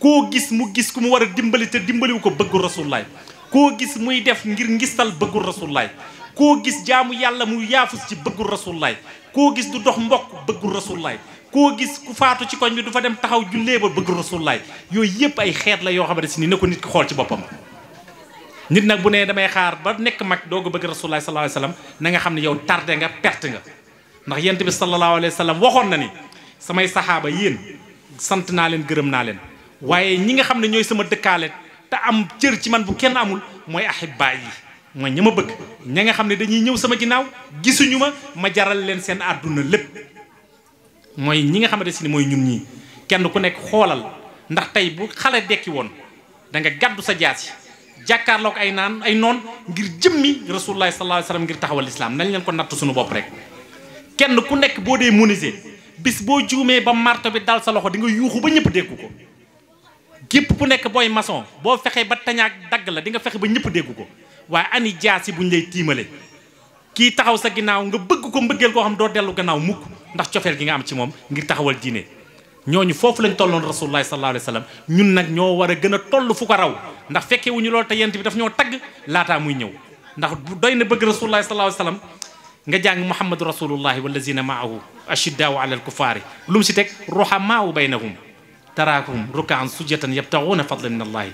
[SPEAKER 3] koo gis mu gis ku mu war a dimbali te dimbaliwu ko bëggul rasulullahi koo gis muy def ngir ngistal bëggul rasulullahi koo gis jaamu yàlla mu yaafus ci bëggul rasulullahi koo gis du dox mbokk bëggul rasulullahi koo gis ku faatu ci koñ bi du fa dem taxaw jullee ba bëggul rasulullahi yooyu yëpp ay xeet la yoo xamante si ni na ko nit ki xool ci boppam nit nag bu nee damay xaar ba nekk mag doog a bëgg rasulullahi sallallahu alayhi wa sallam na nga xam ne yow tardé nga perte nga ndax yent bi sallallahu alayhi wa sallam waxoon na ni samay saxaaba yéen sant naa leen gërëm naa leen waaye ñi nga xam ne ñooy sama dëkkaale te am cër ci man bu kenn amul mooy ahibaa yi mooy ña ma bëgg ña nga xam ne dañuy ñëw sama ginnaaw gisuñu ma jaral leen seen àdduna lépp mooy ñi nga xamante si ni mooy ñun ñii kenn ku nekk xoolal ndax tey bu xale dekki woon da nga gàddu sa jaasi jàkkaarloo ko ay noon ngir jëmmi rasulullah sallallahu alayhi wasallam ngir taxawal lislaam nañ leen ko natt suñu bopp rek kenn ku nekk boo dee menuisier bis boo juumee ba marto bi dal sa loxo di nga yuuxu ba ñëpp déggu ko képp ku nekk booy maçon boo fexee ba tañaak dagg la di nga fexe ba ñëpp déggu ko waaye ani jaasi buñ lay tiimale kii taxaw sa ginnaaw nga bëgg ko mbëggeel koo xam doo dellu gannaaw mukk ndax cofeel gi nga am ci moom ngir taxawal diine ñooñu foofu lañ tolloon rasulullah sallallahu alayhi wasallam ñun nag ñoo war a gën a toll fu ko raw ndax fekkee wuñu loolu te yent bi daf ñoo tagg laataa muy ñëw ndax doy na bëgg rasulullah sallallahu alayhi wasallam nga jàng muhammadu rasulullahi wallazina maahu ashiddaau ala alkufaari lu mu si teg ruhamaau baynahum taraahum rukaan sujjatan yabtaxuuna fadlan min allahi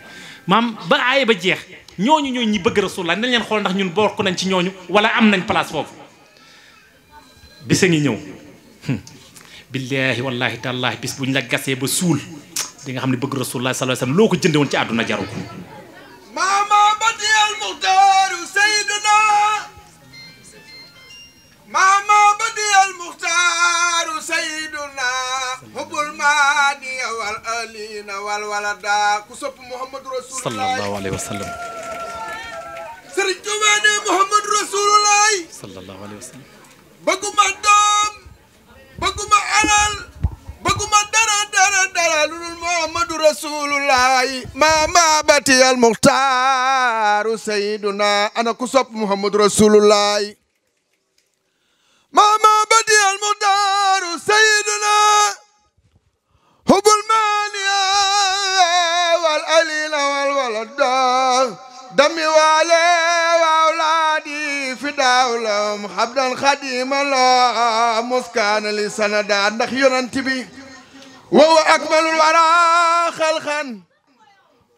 [SPEAKER 3] maam ba aaya ba jeex ñooñu ñi bëgg rasulullah nañ leen xool ndax ñun bokk nañ ci ñooñu wala am nañ place foofu bisa ngi ñëw billahi wallahi tallahi bis buñ la gasee ba suul di nga xam ne bëgg rasulullah sallallahu alayhi wasallam loo ko jënde woon ci àdduna jaru ko
[SPEAKER 6] maama badiyal muxtaaru sayyiduna maama badiyal muxtaaru sayyiduna hubbul maaniya wal alina wal walada ku sopp muhammadu rasulullah
[SPEAKER 3] sallallahu alayhi wasallam
[SPEAKER 6] sëriñ Tuubaa ne muhammadu rasulullah
[SPEAKER 3] sallallahu alayhi wasallam
[SPEAKER 6] bëgguma doom bëgguma alal bëgguma dara lu dul muhammadu rasulullahi maama batiyal muxtaaru sayyiduna ana ku sopp muhammadu rasulullahi maama batiyal muxtaaru sayyiduna hubbul maaniya wal alila wal walada dami waale wawlaadi fi daawlam habdan xadima la muskaana li sanada ndax yonent bi wa akmalul wara xalxan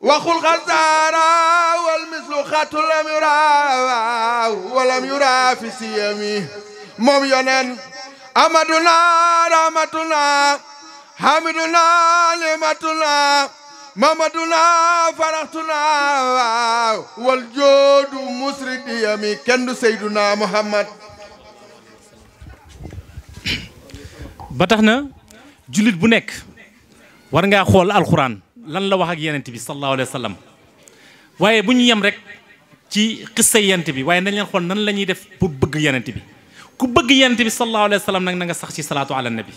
[SPEAKER 6] wa xulqan saara wal mislu xatu lam yura walam yura fi siyami moom yonen amaduna rahmatuna hamiduna limatuna mamaduna faraxtuna wal joodu musridi yami kenn du seyduna muhammad
[SPEAKER 3] ba tax na jullit bu nekk war ngaa xool alxuraan lan la wax ak yenent bi sallallahu alayhi wa sallam waaye bu ñu yem rek ci xissa yenent bi waaye nañ leen xool nan la ñuy def pour bëgg yenent bi ku bëgg yenent bi sallallahu alayhi wa sallam nag na nga sax ci salaatu ala nabi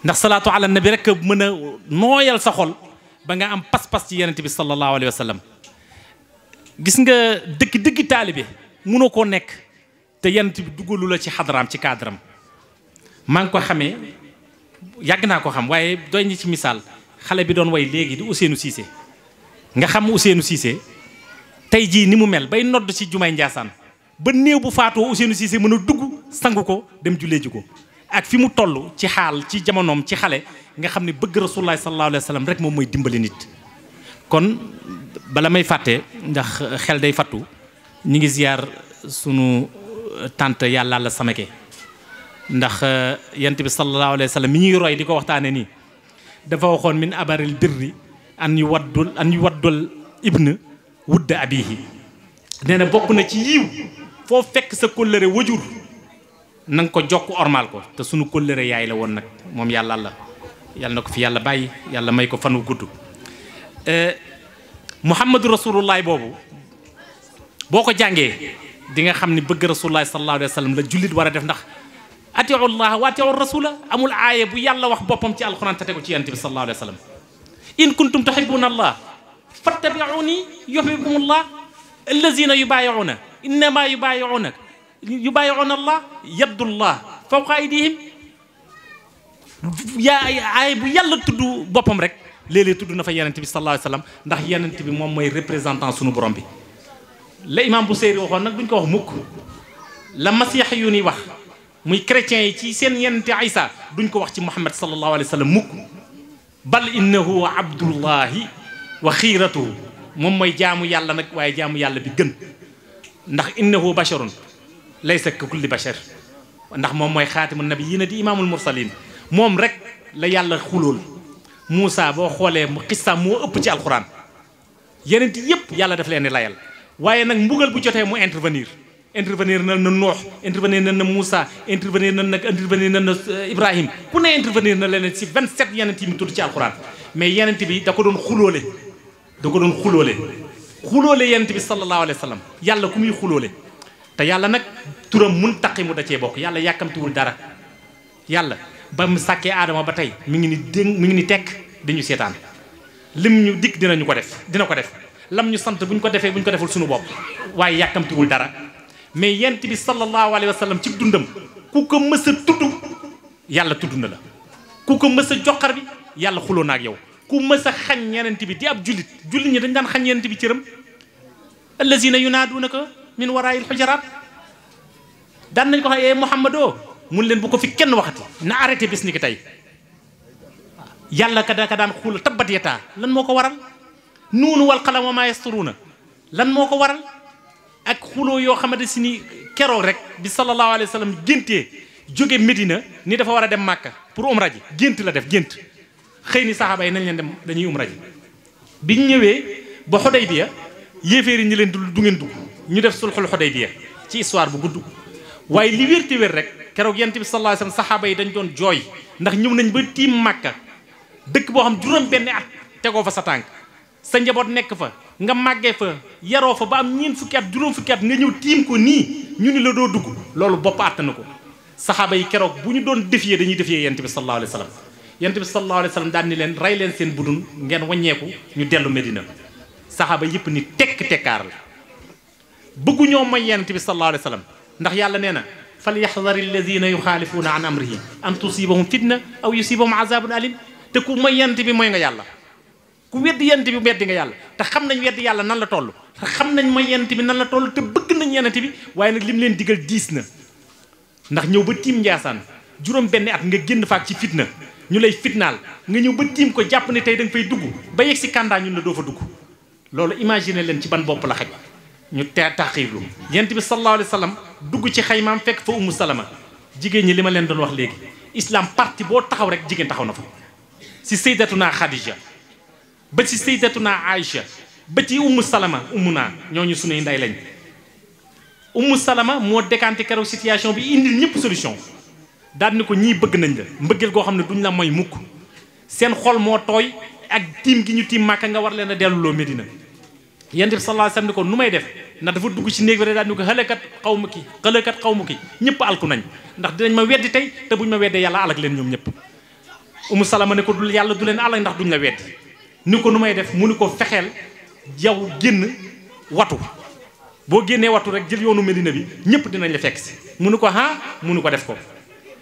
[SPEAKER 3] ndax salaatu ala nabi rek mën a nooyal sa xol ba nga am pas-pas ci yenent bi sallallahu alayhi wa sallam gis nga dëgg taalibe mënoo koo nekk te yenent bi dugalu la ci xadaraam ci cadram maa ngi ko xamee yàgg naa ko xam waaye doy ñi ci misaal xale bi doon way léegi di Ousseynou Cissé nga xam Ousseynou Cissé tey jii ni mu mel bay nodd ci jumaay Njaasaan ba néew bu faatoo Ousseynou Cissé mën a dugg sangu ko dem jullee ji ko ak fi mu toll ci xaal ci jamonoom ci xale nga xam ne bëgg rasulullah sallallahu alayhi wa sallam rek moom mooy dimbali nit kon bala may fàtte ndax xel day fattu ñi ngi ziyaar sunu tante yàlla la sameke ndax yent bi sallallahu alayhi wa sallam mi ñuy roy di ko waxtaane nii dafa waxoon min abaril birri an yu waddul ibn wudda abihi nee na bokk na ci yiw foo fekk sa kóllëre wajur na nga ko jokk ormal ko te sunu kóllëre yaay la woon nag moom yàlla la yàlla na ko fi yàlla bàyyi yàlla may ko fan wu gudd muhammadu rasulullahi boobu boo ko jàngee di nga xam ni bëgg rasulullahi sallallahu alayhi wa sallam la jullit war a def ndax atiu llah wa atiu rasula amul aaya bu yàlla wax boppam ci alquran te tegu ci yonent bi sallallahu alayhi wa sallam in kuntum tuhibbuna allah fattabi'uni yuhibbukumullah allazina yubayi'una innama yubayi'una allah yadullah fawqa aydihim aaya bu yàlla tudd boppam rek léeg-léeg tudd na fa yonent bi sallallahu alayhi wa sallam ndax yonent bi moom mooy représentant sunu borom bi la imam bu séeri waxoon nag duñ ko wax mukk la masiix yu ni wax muy chrétiens yi ci seen yonent Isa duñ ko wax ci Muhammad sallallahu alayhi wa sallam mukk bal innahu abdullahi wa xiiratuhu moom mooy jaamu yàlla nag waaye jaamu yàlla bi gën ndax innahu basharun laysa ka kulli bashar ndax moom mooy xaatimu nabiyyiina di imaamul mursalin moom rek la yàlla xulool Moussa boo xoolee mu xissaam moo ëpp ci alxuraan yeneen yëpp yàlla daf leen di layal waaye nag mbugal bu jotee mu intervenir na Noox intervenir na Moussa intervenir na Ibrahim ku ne intervenir na leen ci 27 yeneen yi mu tudd ci alxuraan mais yenent bi da ko doon xuloole yenent bi sallallahu alayhi wa sallam yàlla ku muy xuloole te yàlla nag turam muntaqimu da cee bokk yàlla yàkkamtiwul dara yàlla ba mu sàkkee aadama ba tey mi ngi ni tekk dañu seetaan lim ñu dikk dina ko def lam ñu sant buñ ko defee buñ ko deful suñu bopp waaye yàkkamtiwul dara mais yent bi sallallahu alayhi wa sallam ci dundam ku ko mës a tudd yàlla tudd na la ku ko mës a joxar bi yàlla xuloo na ak yow ku mës a xañ yenent bi di ab jullit ñi dañ daan xañ yenent bi cëram allazina yunaadunaka min waraa'il hujuraat daan nañ ko wax Muhammadoo mun leen bu ko fi kenn waxati na arrêté bis ni ki tey yàlla ka daan xula tabbat yataa lan moo ko waral nuunu wal qalam wa maa yasturuuna lan moo ko waral ak xuloo yoo xamante si ni keroog rek bi sallallahu alayhi wa sallam géntee jóge Medina ni dafa war a dem Màkka pour umra ji gént la def gént xëy ni saxaaba yi nañ leen dem dañuy umra ji biñ ñëwee ba Xudaybiya yéeféeri ñi leen du ngeen dugg ñu def sulxul Xudaybiya ci histoire bu gudd waaye li wér te wér rek keroog yent bi sallallahu alayhi wa sallam saxaaba yi dañ doon jooy ndax ñëw nañ ba tiim Màkka dëkk boo xam juróom benn at tegoo fa sa tànk sa njaboot nekk fa nga màggee fa yaroo fa ba am ñeent fukki at juróom fukki at nga ñëw tiim ko nii ñu ni la doo dugg loolu bopp àttana ko saxaaba yi keroog bu ñu doon défier dañuy défier yent bi sallallahu alayhi wa sallam yent bi sallallahu alayhi wa sallam daan ni leen rey leen seen budun ngeen waññeeku ñu dellu Medina saxaaba yëpp ni tekkaar la bëggu ñoo mooy yent bi sallallahu alayhi wa sallam ndax yàlla nee na fal yaxdari alladina yuxaalifuuna an amrihi an tusibahum fitna aw yusibahum azabun alim te ku mooy yent bi mooy nga yàlla ku weddi yent bi weddi nga yàlla te xam nañ weddi yàlla nan la toll te xam nañ mooy yent bi nan la toll te bëgg nañ yent bi waaye nag lim leen digal diis na ndax ñëw ba tiim Njaasaan juróom benn at nga génn faak ci fitna ñu lay fitnaal nga ñëw ba tiim ko jàpp ne tey da nga fay dugg ba yegg si kàndaa ñun la doo fa dugg loolu imaginer leen ci ban bopp la xaj ñu taxiirlu yent bi sallallahu alayhi wa sallam dugg ci xaymaam fekk fa Ummu Salama jigéen ñi li ma leen doon wax léegi islam parti boo taxaw rek jigéen taxaw na fa si sayyidatuna Khadija ba ci sayyidatuna Aïcha ba ci Ummu Salama ñooñu sunuy nday lañ Ummu Salama moo décanté keroog situation bi indil ñëpp solution daal ni ko ñii bëgg nañ la mbëggeel goo xam ne duñ la mooy mukk seen xol moo tooy ak tiim gi ñu tiim Màkka nga war leen a delluloo Medina yent bi sallallahu alayhi wasallam ni ko nu may def ndax dafa dugg ci néeg bi rek daal ni ko xëlekat xaw ma ki ñëpp alku nañ ndax dinañ ma weddi tey te buñ ma weddee yàlla alak leen ñoom ñëpp Ummu Salama ne ko dul yàlla du leen alak ndax duñ la weddi ni ko nu may def mu ni ko fexeel yow génn watu boo génnee watu rek jël yoonu Medina bi ñëpp dinañ la fekk si mu ni ko mu ni ko def ko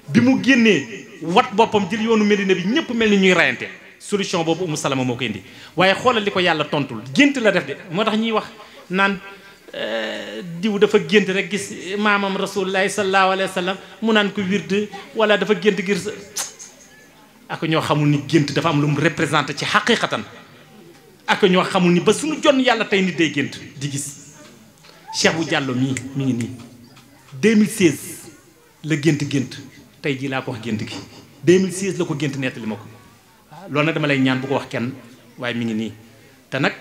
[SPEAKER 3] bi mu génnee wat boppam jël yoonu Medina bi ñëpp mel ni ñuy rayante solution boobu Ummu Salama moo ko indi waaye xoolal li ko yàlla tontul gént la def de moo tax ñuy wax naan diw dafa gént rek gis maamam rasulullahi sallallahu alayhi wa sallam mu naan ko wird wala dafa gént ngir ak ñoo xamul ni gént dafa am lu mu représenté ci xaqiqatan ak ñoo xamul ni ba suñu jonn yàlla tey nit day gént di gis Cheikh bu Diallo mi ngi nii 2016 la gént tey jii laa ko wax gént gi 2016 la ko gént nettali ma ko loolu nag dama lay ñaan bu ko wax kenn waaye mi ngi nii te nag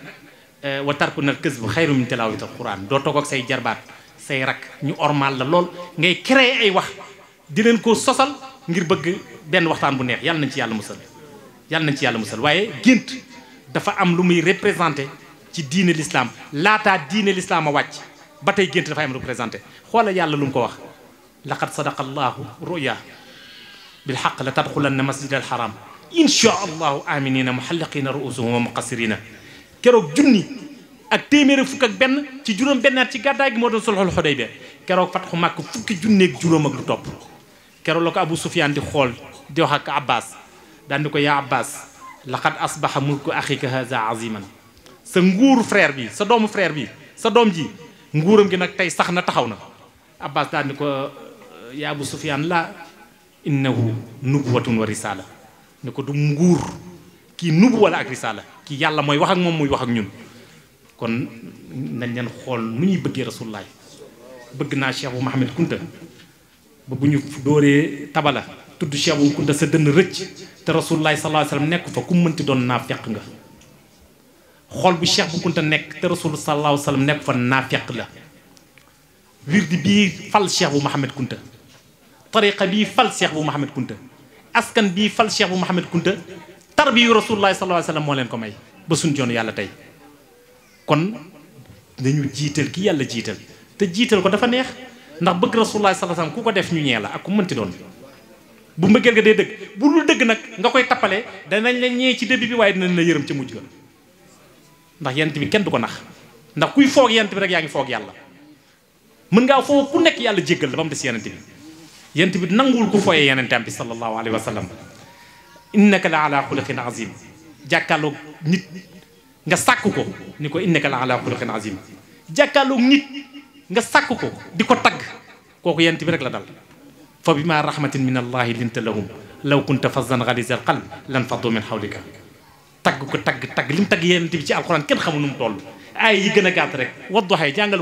[SPEAKER 3] wa tarku nal kës bu xayru min tilaawatil Qur'an doo toog ak say jarbaat say rak ñu ormal la lool ngay créer ay wax di leen ko sosal ngir bëgg benn waxtaan bu neex yàlla nañ ci yàlla musal waaye gént dafa am lu muy représenté ci diine l'islam laataa diine l'islam a wàcc ba tey gént dafay am représenté xoolal yàlla lu mu ko wax laqad sadaqa allahu ruya bil haqq la tadxulanna masjid al haram insha allahu aminina muhalliqina ruusuhum wa muqassirina keroog junni ak téeméer fukk ak benn ci juróom bennaat ci gàddaay gi moo doon sulhul Hudaybiya keroog fatxu Makka fukki junneeg juróom ak lu topp keroog la ko Abu Sufyaan di xool di wax ak Abbas daan di ko yaa Abbas laqad asbaha mulku axika haza aziman sa nguuru frère bi sa doomu frère bi sa doom ji nguuram gi nag tey sax na taxaw na Abbas daan di ko yaa Abu Sufyaan la innahu nubuwatun wa risala ne ko du nguur kii nubu wala ak risala kii yàlla mooy wax ak moom muy wax ak ñun kon nañ leen xool nu ñuy bëggee rasulullah bëgg naa Cheikh bu Mahamad Kunta ba bu ñu dooree tabala tudd Cheikh bu Kunta sa dënn rëcc te rasulullah sallallahu alayhi wasallam nekk fa ku mënti doon naafeq nga xool bu Cheikh bu Kunta nekk te rasul sallallahu alayhi wasallam nekk fa naafeq la wirdi bii fal Cheikh bu Mahamad Kunta tariqa bii fal Cheikh bu Mahamad Kunta askan bii fal Cheikh bu Mahamad Kunta tarbiyu rasulullahi sallallahu alayhi wasallam moo leen ko may ba suñ joon yàlla tey kon dañu jiital ki yàlla jiital te jiital ko dafa neex ndax bëgg rasulullahi sallallahu alayhi wasallam ku ko def ñu ñee la ak ku mënti doon bu mbëggeel ga dee dëgg bu dul dëgg nag nga koy tappale danañ la ñee ci début bi waaye dinañ la yërëm ca mujj ga ndax yent bi kenn du ko nax ndax kuy foog yent bi rek yaa ngi foog yàlla mën ngaa foog ku nekk yàlla jéggal la ba mu des yenent bi yent bi nanguwul ku fooyee yenentam bi sallallahu alayhi wa sallam innaka la ala xuluqin azim jàkkaarloog nit nga sàkk ko ni ko innaka la ala xuluqin azim jàkkaarloog nit nga sàkk ko di ko tagg kooku yent bi rek la dal fa bima rahmatin min allahi linta lahum law kunta fazzan ghaliza al qalb lan faddu min hawlika tagg ko tagg li mu tagg yenent bi ci alquran kenn xamul nu mu toll ay yi gën a gàtt rek wadduhay jàngal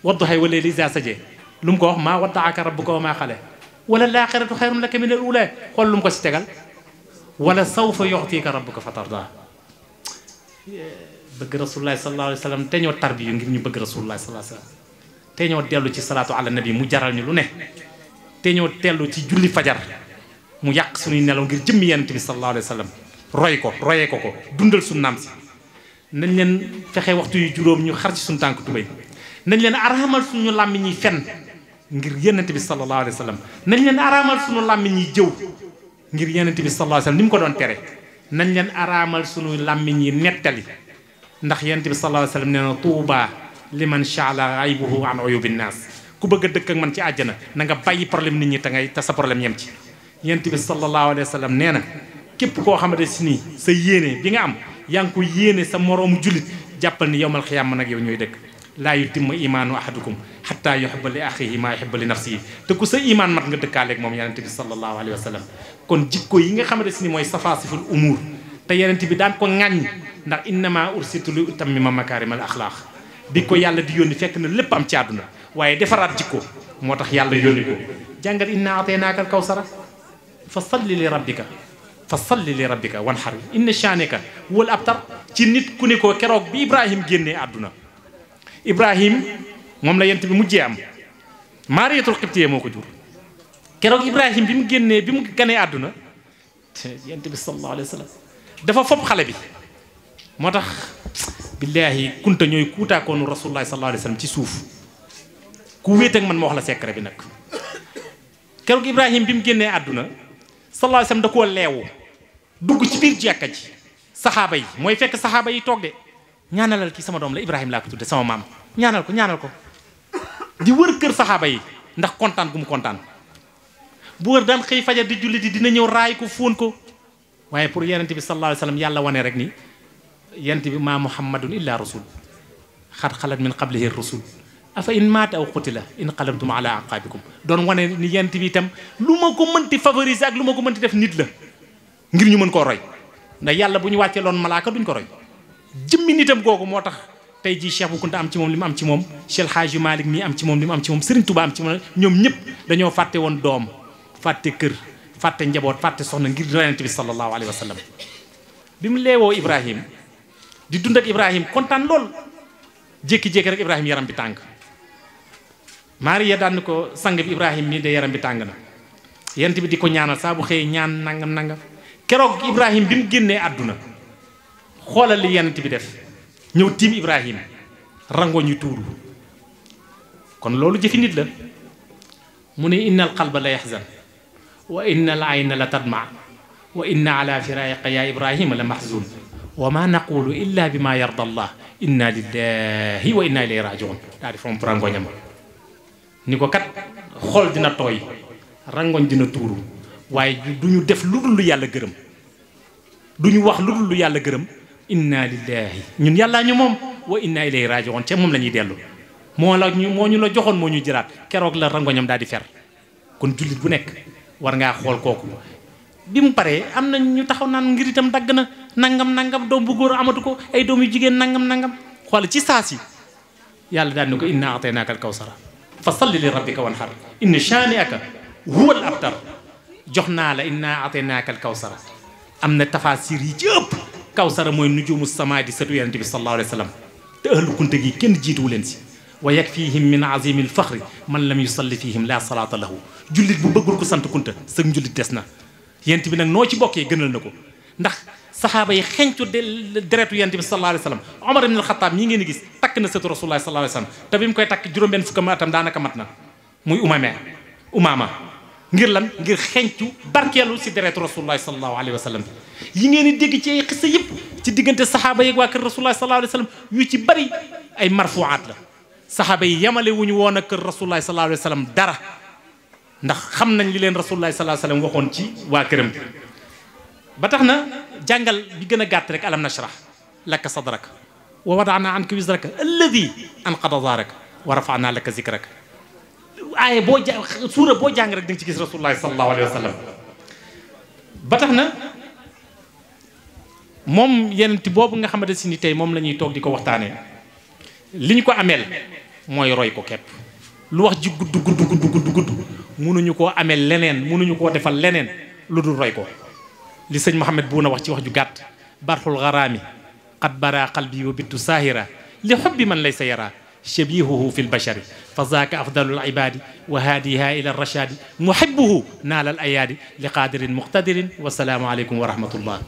[SPEAKER 3] wadduhay wala li za saje lu mu ko wax maa waddaaka rabbuka wa maa xale wala laaxiratu xayrun laka min al ula xool lu mu ko si tegal wala sawfa yu'tika rabbuka fatarda bëgg rasulullahi sallallahu alayhi wa sallam te ñoo tarbiyu ngir ñu bëgg rasulullahi sallallahu alayhi wa sallam te ñoo dellu ci salaatu ala nabi mu jaral ñu lu ne te ñoo tellu ci julli fajar mu yàq suñuy nelaw ngir jëmmi yonent bi sallallahu alayhi wa sallam royee ko dundal suñu naam si nañ leen fexe waxtu yu juróom ñu xar ci suñu tànk tubéy nañ leen araamal suñu làmmiñ ñi fen ngir yonent bi sallallahu alayhi wa sallam nañ leen araamal suñu làmmiñ ñi jëw ngir yonent bi sallallahu alayhi wa sallam ni mu ko doon tere nañ leen araamal suñu làmmiñ yi nettali ndax yonent bi sallallahu alayhi wa sallam nee na tuuba liman sha'ala aybuhu an uyubi nnaas ku bëgg a dëkk ak man ci àjjana na nga bàyyi problème nit ñi te sa problème yem ci yonent bi sallallahu alayhi wa sallam nee na képp koo xamante si nii sa yéene bi nga am yaa ngi ko yéene sa moroomu jullit jàppal ni yowmal xiyaama nag yow ñooy dëkk laa yutimmu imaanu ahadukum xatta yuhibba li axihi maa yuhibba li nafsihi te ku sa imaan mat nga dëkkaaleeg moom yonent bi sallallahu alayhi wa sallam kon jikko yi nga xamante si ni mooy safaasiful umuur te yonent bi daan ko ŋàññ ndax innama ursiltu li utammima makaarimal axlaaq bi ko yàlla di yónni fekk na lépp am ci àdduna waaye defaraat jikko moo tax yàlla yónni ko jàngal inna ataynaaka al kawsara fa salli li rabbika wanhar inna shaaneka wal abtar ci nit ku ne ko keroog bi Ibrahim génnee àdduna Ibrahim moom la yent bi mujjee am Maariyatul Qibtiya moo ko jur keroog Ibrahim bi mu ganee àdduna yent bi sallallahu alayhi wa sallam dafa fopp xale bi moo tax billaahi kunta ñooy kuutaakoonu rasulullahi sallallahu alayhi wa sallam ci suuf ku wéet ak man ma wax la secret bi nag keroog Ibrahim bi mu génnee àdduna sallallahu alayhi wa sallam da koo leewu dugg ci biir jàkka ji saxaaba yi mooy fekk saxaaba yi toog de ñaanalal ki sama doom la Ibrahima laa ko tudde sama maam ñaanal ko di wër kër saxaaba yi ndax kontaan gu mu kontaan bu wër daan xëy fajar di julli di dina ñëw raay ko fóon ko waaye pour yonent bi sallallahu alayhi wa sallam yàlla wane rek ni yonent bi maa muhammadun illa rasul xat xalat min qablihi rusul afa in maata aw qutila in qalabtum ala aqabikum doon wane ni yonent bi itam lu ma ko mënti favoriser ak lu ma ko mënti def nit la ngir ñu mën koo roy ndax yàlla bu ñu wàccee loon malaaka duñ ko roy jëmmi nitam googu moo tax tey jii Cheikh Bou Kounta am ci moom li mu am ci moom Cheikh Hadji Malick mii am ci moom li mu am ci moom Serigne Touba am ci moom ñoom ñëpp dañoo fàtte woon doom fàtte kër fàtte njaboot fàtte soxna ngir yonent bi sallallahu alayhi wa sallam bi mu leewoo Ibrahim di dund ak Ibrahim kontaan lool jékki-jékki rek Ibrahim yaram bi tàng Maariya daan ko sang bi Ibrahim mii de yaram bi tàng na yonent bi di ko ñaanal saa bu xëyee ñaan nangam keroog Ibrahim bi mu génnee àdduna xoolal li yonent bi def ñëw tiim Ibrahim rango ñu tuuru kon loolu jëfi nit la mu ne inna al qalba la yaxzan wa inna al ayna la tadma wa inna ala firaaqa ya Ibrahima la mahzun wa ma naqulu illa bi ma yarda allah inna lillahi wa inna ilayhi rajiun daal di fomp rangoñam ni ko kat xool dina tooy rangoñ dina tuuru waaye du ñu def lu dul lu yàlla gërëm du ñu wax lu dul lu yàlla gërëm inna lillahi ñun yàllaa ñu moom wa inna ilayhi rajiun ca moom la ñuy dellu moo ñu la joxoon moo ñu jëlaat keroog la rangoñam daal di fer kon jullit bu nekk war ngaa xool kooku bi mu paree am na ñu taxaw naan ngir itam dagg na nangam doom bu góor amatu ko ay doom yu jigéen nangam xool ci saa si yàlla daal ni ko inna ataynaaka al kawsara fa salli li rabbika wanhar inna shaani'aka huwa al abtar jox naa la inna ataynaaka al kawsara am na tafasir yi ci ëpp kawsara mooy nujumu sama di sëtu yonent bi sallallahu alayhi wa sallam te ahlu kunta gi kenn jiituwu leen si wa yakfihim min azimi al faxri man lam yusalli fihim la salaata lahu jullit bu bëggul ko sant kunta sëg njullit des na yent bi nag noo ci bokkee gënal na ko ndax saxaaba yi xencu deretu yonent bi sallallahu alayhi wa sallam. Omar ibn al-Khattab mii ngeen di gis takk na sëtu Rasulullah sallallahu alayhi wa sallam te bi mu koy takk juróom-benn fukki atam daanaka mat na muy Umaama ngir lan ngir xencu barkeelu si deretu Rasulullah sallallahu alayhi wa sallam yi ngeen di dégg ci ay xissa yëpp ci diggante saxaaba yi ak waa kër Rasulullah sallallahu alayhi wa sallam yu ci bari ay marfuwaat la. saxaaba yi yemale wuñu woon ak kër Rasulullah sallallahu alayhi wa sallam dara ndax xam nañ li leen Rasulullah sallallahu alayhi wa sallam waxoon ci waa këram. ba tax na jàngal bi gën a gàtt rek alam nashrah laka sadrak wa wada'na anka wizraka alladi anqada zahrak wa rafa'na laka zikrak. aaye boo ja suura boo jàng rek da nga ci gis Rasulullah sallallahu alayhi wa sallam. ba tax na moom yenent boobu nga xamante si ni tey moom la ñuy toog di ko waxtaanee li ñu ko ameel mooy roy ko képp. lu wax ji gudd mënuñu koo ameel leneen mënuñu koo defal leneen lu dul roy ko. li sëñ Mouhamed Bouna wax ci wax ju gàtt barxul garaami qad bara qalbi wa bittu saahira li xubbi man laysa yara shabihuhu fi lbashari fa zaaka afdalu alibadi wa haadiha ila rachadi muhibuhu naala al ayaadi li qaadirin muqtadirin wasalaamu aleykum wa rahmatullah.